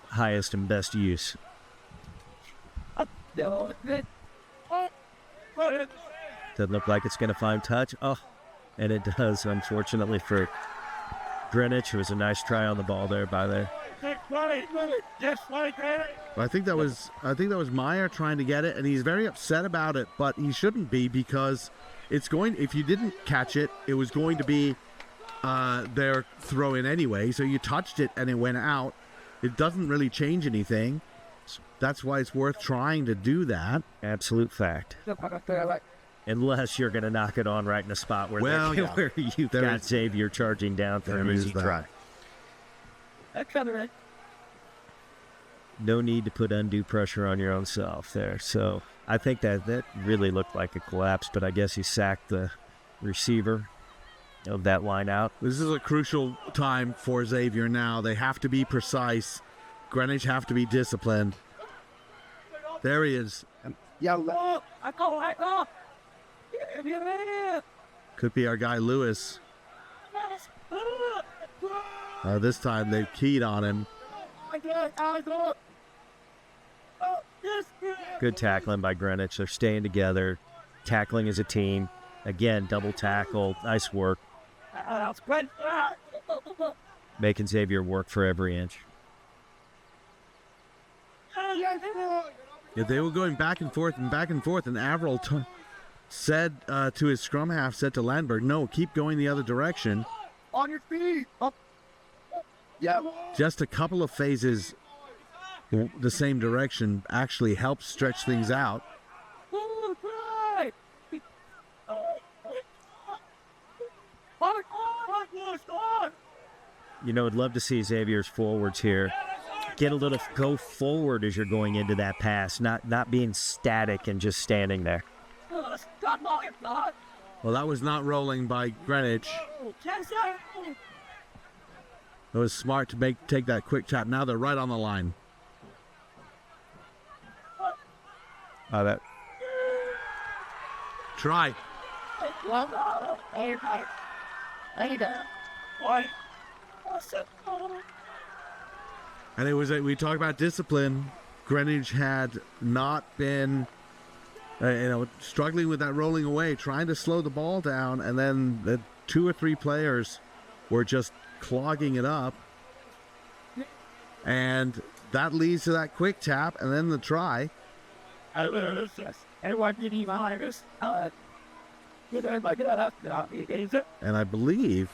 Speaker 1: highest and best use. Doesn't look like it's going to find touch. Oh, and it does, unfortunately for Greenwich. It was a nice try on the ball there by there.
Speaker 2: I think that was Meyer trying to get it, and he's very upset about it, but he shouldn't be, because it's going. If you didn't catch it, it was going to be their throw in anyway. So you touched it and it went out. It doesn't really change anything. That's why it's worth trying to do that.
Speaker 1: Absolute fact. Unless you're going to knock it on right in a spot where, where you've got Xavier charging down for an easy try. No need to put undue pressure on your own self there. So I think that really looked like a collapse, but I guess he sacked the receiver of that line out.
Speaker 2: This is a crucial time for Xavier now. They have to be precise. Greenwich have to be disciplined. There he is. Could be our guy Lewis. This time they've keyed on him.
Speaker 1: Good tackling by Greenwich. They're staying together, tackling as a team. Again, double tackle. Nice work. Making Xavier work for every inch.
Speaker 2: Yeah, they were going back and forth, and Averill said to his scrum half, said to Landberg, no, keep going the other direction.
Speaker 3: On your feet. Up. Yeah.
Speaker 2: Just a couple of phases the same direction actually helps stretch things out.
Speaker 1: I'd love to see Xavier's forwards here get a little go forward as you're going into that pass, not being static and just standing there.
Speaker 2: Well, that was not rolling by Greenwich. It was smart to take that quick tap. Now they're right on the line.
Speaker 1: That
Speaker 2: try. And it was we talk about discipline. Greenwich had not been struggling with that rolling away, trying to slow the ball down, and then the 2 or 3 players were just clogging it up. And that leads to that quick tap and then the try.
Speaker 3: Everyone getting behind us.
Speaker 2: And I believe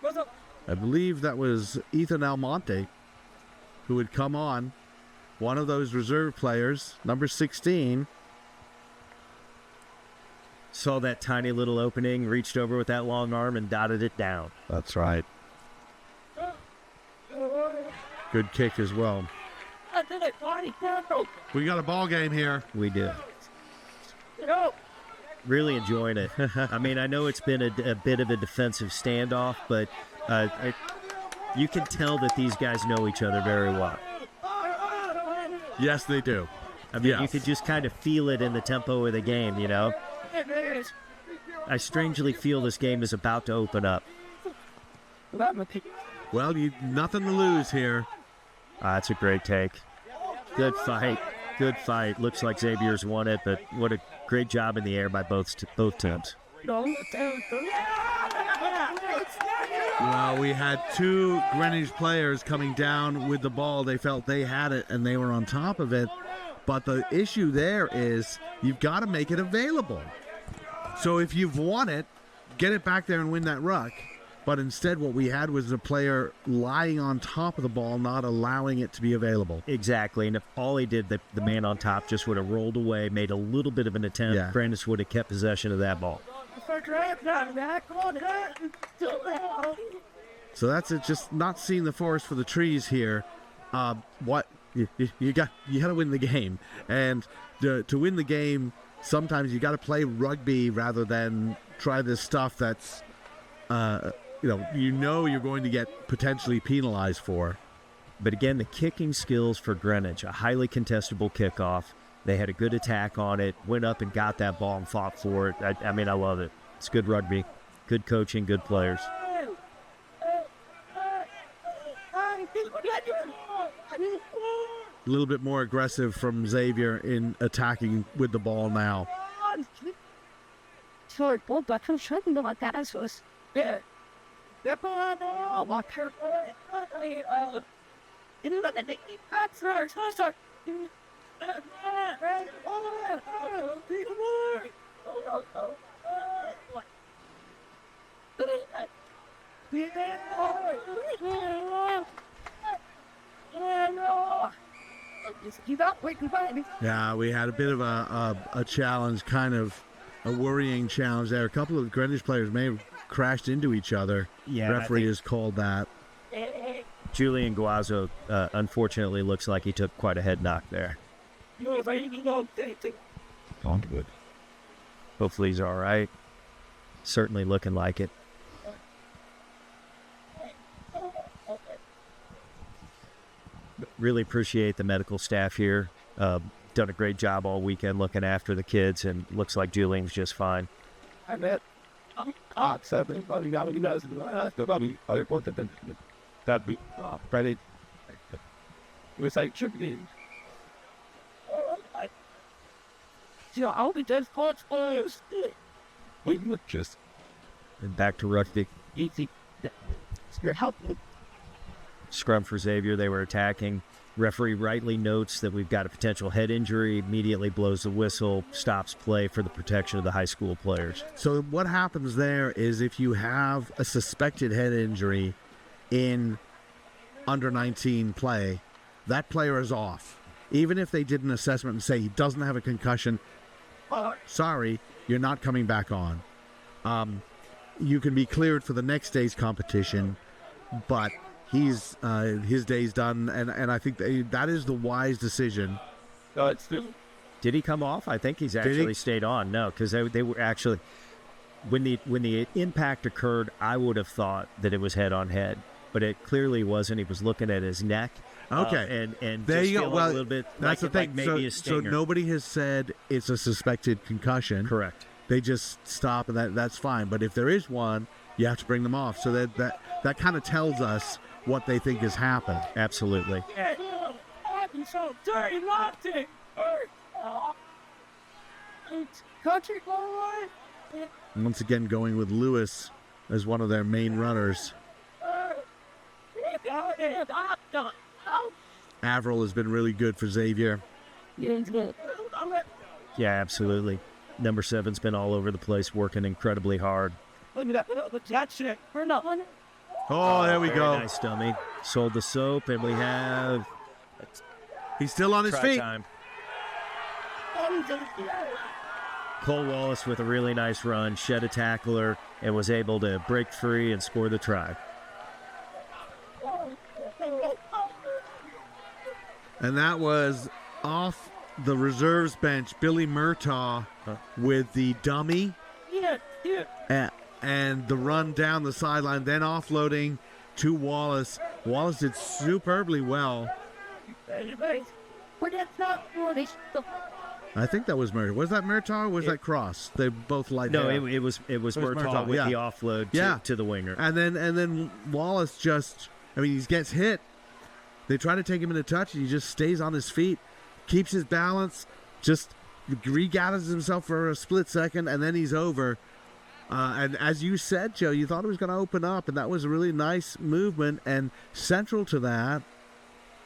Speaker 3: What's up?
Speaker 2: that was Ethan Almonte who had come on, one of those reserve players, number 16.
Speaker 1: Saw that tiny little opening, reached over with that long arm and dotted it down.
Speaker 2: That's right. Good kick as well. We got a ball game here.
Speaker 1: We do. Really enjoying it. I mean, I know it's been a bit of a defensive standoff, but you can tell that these guys know each other very well.
Speaker 2: Yes, they do.
Speaker 1: I mean, you could just kind of feel it in the tempo of the game, you know? I strangely feel this game is about to open up.
Speaker 2: Well, nothing to lose here.
Speaker 1: That's a great take. Good fight. Good fight. Looks like Xavier's won it, but what a great job in the air by both teams.
Speaker 2: Well, we had two Greenwich players coming down with the ball. They felt they had it and they were on top of it. But the issue there is you've got to make it available. So if you've won it, get it back there and win that ruck. But instead what we had was a player lying on top of the ball, not allowing it to be available.
Speaker 1: Exactly. And if all he did, the man on top just would have rolled away, made a little bit of an attempt, Brandis would have kept possession of that ball.
Speaker 2: So that's it, just not seeing the forest for the trees here. What you got to win the game. And to win the game, sometimes you got to play rugby rather than try this stuff that's you're going to get potentially penalized for.
Speaker 1: But again, the kicking skills for Greenwich, a highly contestable kickoff. They had a good attack on it, went up and got that ball and fought for it. I mean, I love it. It's good rugby, good coaching, good players.
Speaker 2: A little bit more aggressive from Xavier in attacking with the ball now. Yeah, we had a bit of a challenge, kind of a worrying challenge there. A couple of Greenwich players may have crashed into each other.
Speaker 1: Yeah,
Speaker 2: referee has called that.
Speaker 1: Julian Guazzo, unfortunately, looks like he took quite a head knock there.
Speaker 2: On good.
Speaker 1: Hopefully he's all right. Certainly looking like it. Really appreciate the medical staff here. Done a great job all weekend looking after the kids, and looks like Julian's just fine.
Speaker 3: I bet. Everybody got you guys. I wanted that be ready. It was like chicken. I'll be dead parts players. We look just.
Speaker 1: And back to rugby.
Speaker 3: Easy. You're helping.
Speaker 1: Scrum for Xavier, they were attacking. Referee rightly notes that we've got a potential head injury, immediately blows the whistle, stops play for the protection of the high school players.
Speaker 2: So what happens there is if you have a suspected head injury in under 19 play, that player is off. Even if they did an assessment and say he doesn't have a concussion, sorry, you're not coming back on. You can be cleared for the next day's competition, but his day's done, and I think that is the wise decision.
Speaker 1: Did he come off? I think he's actually stayed on. No, because they were actually, when the impact occurred, I would have thought that it was head on head, but it clearly wasn't. He was looking at his neck.
Speaker 2: Okay,
Speaker 1: and
Speaker 2: there
Speaker 1: just
Speaker 2: you go.
Speaker 1: feeling
Speaker 2: Well,
Speaker 1: a little bit.
Speaker 2: That's
Speaker 1: like
Speaker 2: the thing.
Speaker 1: Maybe a stinger.
Speaker 2: So nobody has said it's a suspected concussion.
Speaker 1: Correct.
Speaker 2: They just stop, and that's fine. But if there is one, you have to bring them off. So that kind of tells us what they think has happened.
Speaker 1: Absolutely.
Speaker 3: So dirty, locked it. Country boy.
Speaker 2: Once again, going with Lewis as one of their main runners. Averill has been really good for Xavier.
Speaker 1: Yeah, absolutely. Number 7's been all over the place, working incredibly hard.
Speaker 2: Oh, there we
Speaker 1: Very
Speaker 2: go.
Speaker 1: Nice dummy. Sold the soap, and we have
Speaker 2: He's still on his
Speaker 1: try
Speaker 2: feet.
Speaker 1: time. Cole Wallace with a really nice run, shed a tackler, and was able to break free and score the try.
Speaker 2: And that was off the reserves bench, Billy Murtaugh with the dummy and the run down the sideline, then offloading to Wallace. Wallace did superbly well. I think that was Murtaugh. Was that Murtaugh or was that Cross? They both light.
Speaker 1: No, it was Murtaugh with the offload to the winger.
Speaker 2: And then Wallace just, he gets hit. They try to take him into touch, and he just stays on his feet, keeps his balance, just regathers himself for a split second, and then he's over. And as you said, Joe, you thought it was going to open up, and that was a really nice movement. And central to that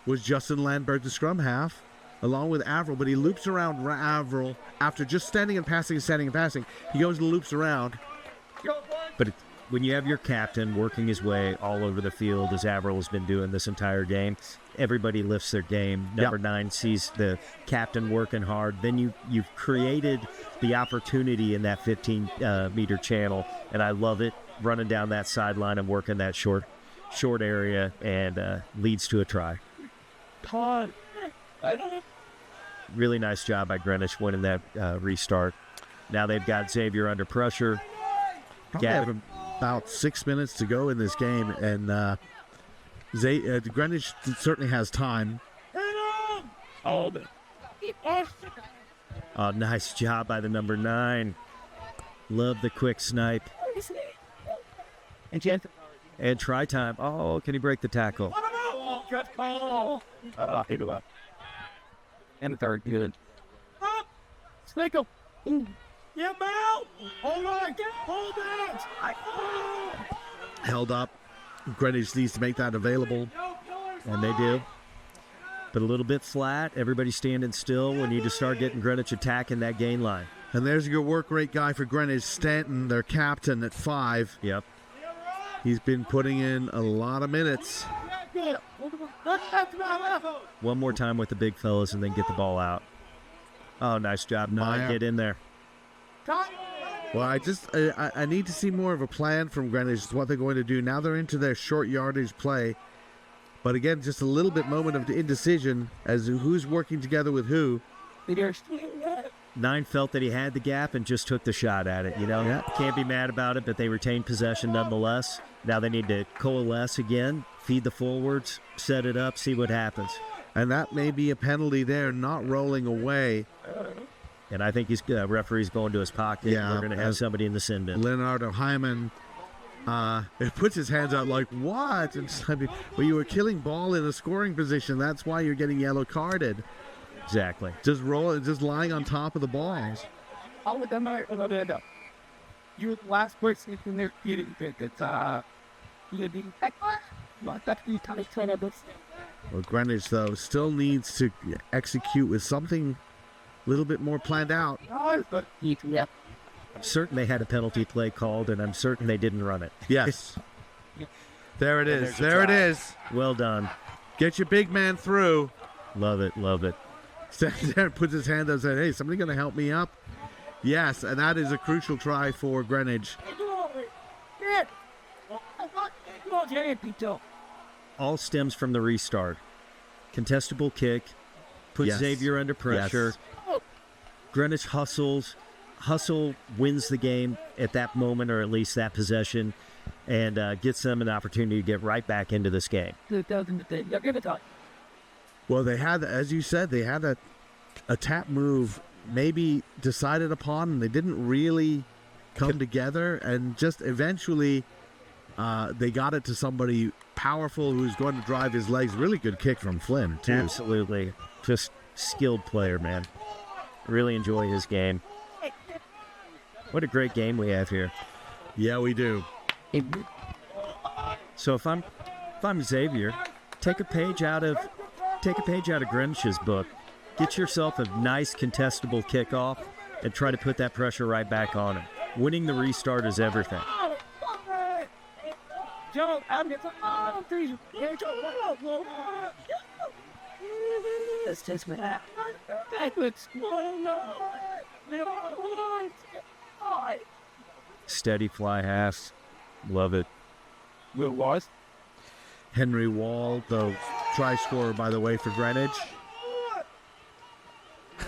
Speaker 2: was Justin Landberg, the scrum half, along with Averill. But he loops around Averill after just standing and passing. He goes and loops around.
Speaker 1: But when you have your captain working his way all over the field, as Averill has been doing this entire game, everybody lifts their game. Number 9 sees the captain working hard. Then you've created the opportunity in that 15-meter channel, and I love it, running down that sideline and working that short area, and leads to a try. Really nice job by Greenwich winning that restart. Now they've got Xavier under pressure.
Speaker 2: Have about 6 minutes to go in this game, and Greenwich certainly has time.
Speaker 1: Oh, nice job by the number 9. Love the quick snipe. And try time. Oh, can he break the tackle?
Speaker 3: And the third, good. Snake him. Yeah, Mel. Hold it.
Speaker 2: Held up. Greenwich needs to make that available.
Speaker 1: And they do. But a little bit flat. Everybody standing still. We need to start getting Greenwich attacking that gain line.
Speaker 2: And there's your work rate guy for Greenwich, Stanton, their captain at 5.
Speaker 1: Yep.
Speaker 2: He's been putting in a lot of minutes.
Speaker 1: One more time with the big fellas and then get the ball out. Oh, nice job. Meyer. Get in there.
Speaker 2: Well, I need to see more of a plan from Greenwich. It's what they're going to do. Now they're into their short yardage play. But again, just a little bit moment of indecision as to who's working together with who.
Speaker 1: 9 felt that he had the gap and just took the shot at it. Can't be mad about it, but they retained possession nonetheless. Now they need to coalesce again, feed the forwards, set it up, see what happens.
Speaker 2: And that may be a penalty there, not rolling away.
Speaker 1: And I think referee's going to his pocket.
Speaker 2: Yeah,
Speaker 1: we're going to have somebody in the sin bin.
Speaker 2: Leonardo Hyman puts his hands out like, what? Well, you were killing ball in a scoring position. That's why you're getting yellow carded.
Speaker 1: Exactly.
Speaker 2: Just lying on top of the balls.
Speaker 3: You're the last person in there getting it.
Speaker 2: Well, Greenwich, though, still needs to execute with something a little bit more planned out.
Speaker 1: I'm certain they had a penalty play called, and I'm certain they didn't run it.
Speaker 2: Yes. There it is. There it is.
Speaker 1: Well done.
Speaker 2: Get your big man through.
Speaker 1: Love it. Love it.
Speaker 2: Stands there and puts his hand up and says, hey, somebody going to help me up? Yes, and that is a crucial try for Greenwich.
Speaker 1: All stems from the restart. Contestable kick. Puts Xavier under pressure.
Speaker 2: Yes.
Speaker 1: Greenwich hustles. Hustle wins the game at that moment, or at least that possession, and gets them an opportunity to get right back into this game.
Speaker 2: Well, they had, as you said, they had a tap move maybe decided upon, and they didn't really come together, and just eventually they got it to somebody powerful who's going to drive his legs. Really good kick from Flynn, too.
Speaker 1: Absolutely. Just skilled player, man. Really enjoy his game. What a great game we have here.
Speaker 2: Yeah, we do.
Speaker 1: So if I'm Xavier, take a page out of Greenwich's book. Get yourself a nice contestable kickoff and try to put that pressure right back on him. Winning the restart is everything. Steady fly half. Love it.
Speaker 3: Will was.
Speaker 2: Henry Wall, the try scorer, by the way, for Greenwich.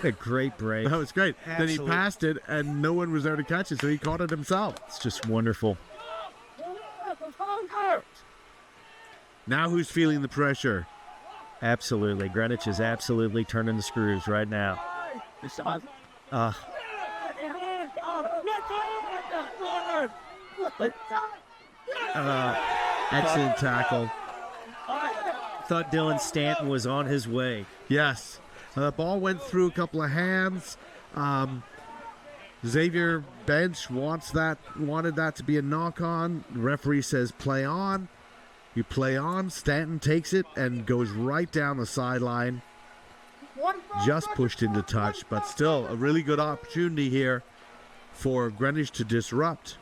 Speaker 1: A great break.
Speaker 2: That was great.
Speaker 1: Absolutely.
Speaker 2: Then he passed it, and no one was there to catch it, so he caught it himself.
Speaker 1: It's just wonderful.
Speaker 2: Now who's feeling the pressure?
Speaker 1: Absolutely. Greenwich is absolutely turning the screws right now.
Speaker 2: Excellent tackle.
Speaker 1: Thought Dylan Stanton was on his way.
Speaker 2: Yes. The ball went through a couple of hands. Xavier bench wanted that to be a knock-on. The referee says play on. You play on. Stanton takes it and goes right down the sideline. Just pushed into touch, but still a really good opportunity here for Greenwich to disrupt.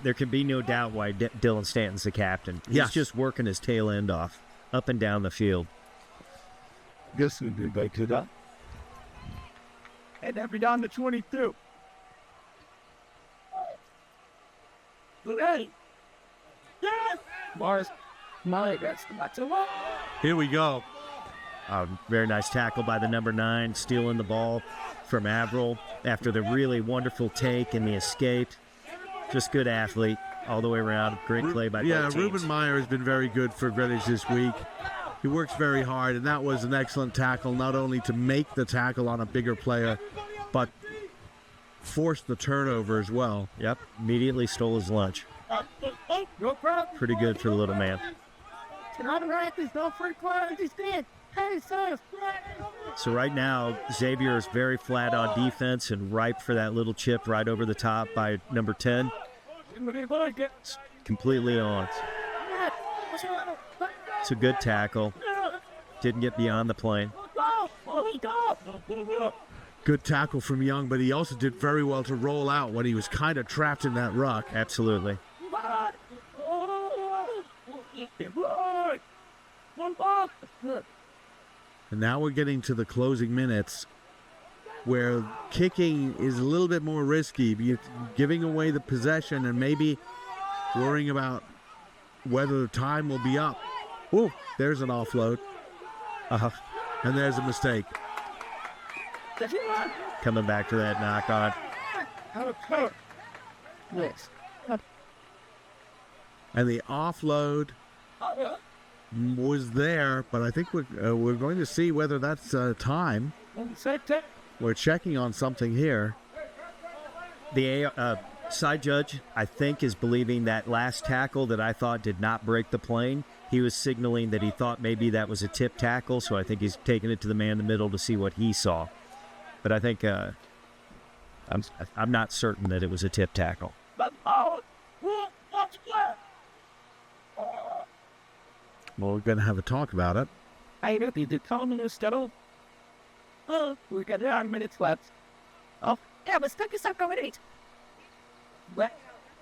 Speaker 1: There can be no doubt why Dylan Stanton's the captain. He's just working his tail end off, up and down the field.
Speaker 3: Guess we did back to that. And every down to 22. Hey! Yes! Mars, that's a lot.
Speaker 2: Here we go.
Speaker 1: Very nice tackle by the number 9, stealing the ball from Averill after the really wonderful take and the escape. Just good athlete all the way around. Great play by both teams.
Speaker 2: Ruben Meyer has been very good for Greenwich this week. He works very hard, and that was an excellent tackle, not only to make the tackle on a bigger player, but forced the turnover as well.
Speaker 1: Yep, immediately stole his lunch. Pretty good for the little man. So right now, Xavier is very flat on defense and ripe for that little chip right over the top by number 10. It's completely on. It's a good tackle. Didn't get beyond the plane.
Speaker 2: Good tackle from Young, but he also did very well to roll out when he was kind of trapped in that ruck.
Speaker 1: Absolutely.
Speaker 2: And now we're getting to the closing minutes where kicking is a little bit more risky, giving away the possession and maybe worrying about whether the time will be up. Oh, there's an offload. And there's a mistake.
Speaker 1: Coming back to that knock on.
Speaker 2: And the offload was there, but I think we're going to see whether that's time. We're checking on something here.
Speaker 1: The side judge, I think, is believing that last tackle that I thought did not break the plane. He was signaling that he thought maybe that was a tip tackle, so I think he's taking it to the man in the middle to see what he saw. But I think I'm not certain that it was a tip tackle.
Speaker 2: Well, we're going to have a talk about it.
Speaker 3: I don't need to tell me still. Oh, we got 9 minutes left. Oh, yeah, but stuck us up over 8. What?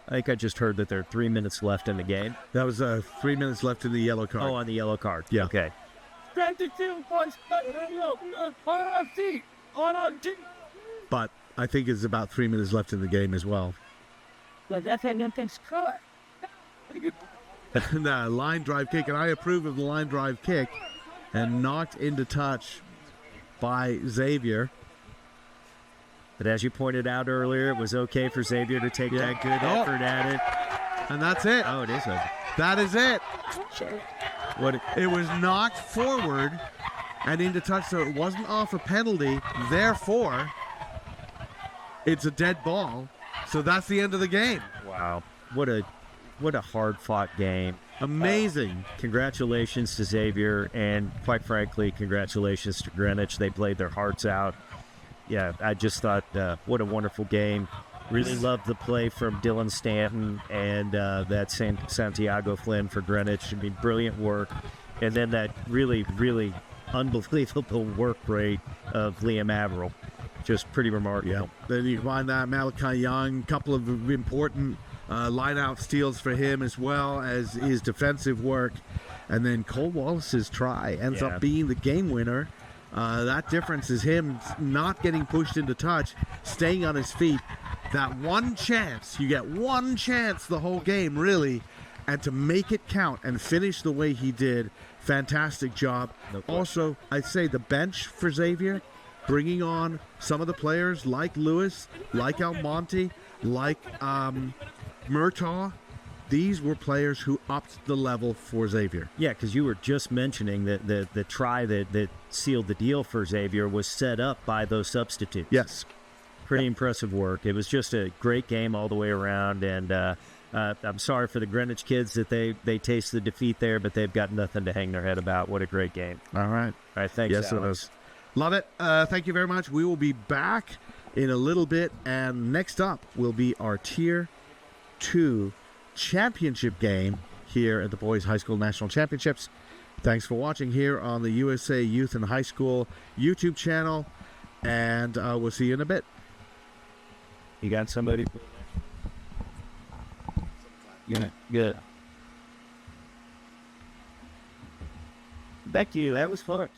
Speaker 1: I think I just heard that there are 3 minutes left in the game.
Speaker 2: That was 3 minutes left in the yellow card.
Speaker 1: Oh, on the yellow card.
Speaker 2: Yeah.
Speaker 1: Okay.
Speaker 2: But I think it's about 3 minutes left in the game as well.
Speaker 3: But that's anything score.
Speaker 2: And line drive kick, and I approve of the line drive kick, and knocked into touch by Xavier.
Speaker 1: But as you pointed out earlier, it was okay for Xavier to take that good effort at it.
Speaker 2: And that's it.
Speaker 1: Oh, it is over.
Speaker 2: That is it.
Speaker 1: What?
Speaker 2: It was knocked forward and into touch, so it wasn't off a penalty. Therefore, it's a dead ball. So that's the end of the game.
Speaker 1: Wow. What a hard-fought game.
Speaker 2: Amazing.
Speaker 1: Congratulations to Xavier, and quite frankly, congratulations to Greenwich. They played their hearts out. Yeah, I just thought, what a wonderful game. Really loved the play from Dylan Stanton and that Santiago Flynn for Greenwich. I mean, brilliant work. And then that really, really unbelievable work rate of Liam Averill. Just pretty remarkable.
Speaker 2: Yeah. Then you find that Malachi Young, couple of important line-out steals for him, as well as his defensive work. And then Cole Wallace's try ends up being the game winner. That difference is him not getting pushed into touch, staying on his feet. That one chance, you get one chance the whole game, really, and to make it count and finish the way he did, fantastic job. Also, I'd say the bench for Xavier, bringing on some of the players like Lewis, like Almonte, like Murtaugh. These were players who upped the level for Xavier.
Speaker 1: Yeah, because you were just mentioning that the try that sealed the deal for Xavier was set up by those substitutes.
Speaker 2: Yes.
Speaker 1: Pretty impressive work. It was just a great game all the way around, and I'm sorry for the Greenwich kids that they taste the defeat there, but they've got nothing to hang their head about. What a great game.
Speaker 2: All right.
Speaker 1: All right, thanks,
Speaker 2: Yes,
Speaker 1: Alex.
Speaker 2: it is. Love it. Thank you very much. We will be back in a little bit, and next up will be our Tier 2 championship game here at the Boys High School National Championships. Thanks for watching here on the USA Youth and High School YouTube channel, and we'll see you in a bit.
Speaker 1: You got somebody? Yeah, good. Thank you. That was fun.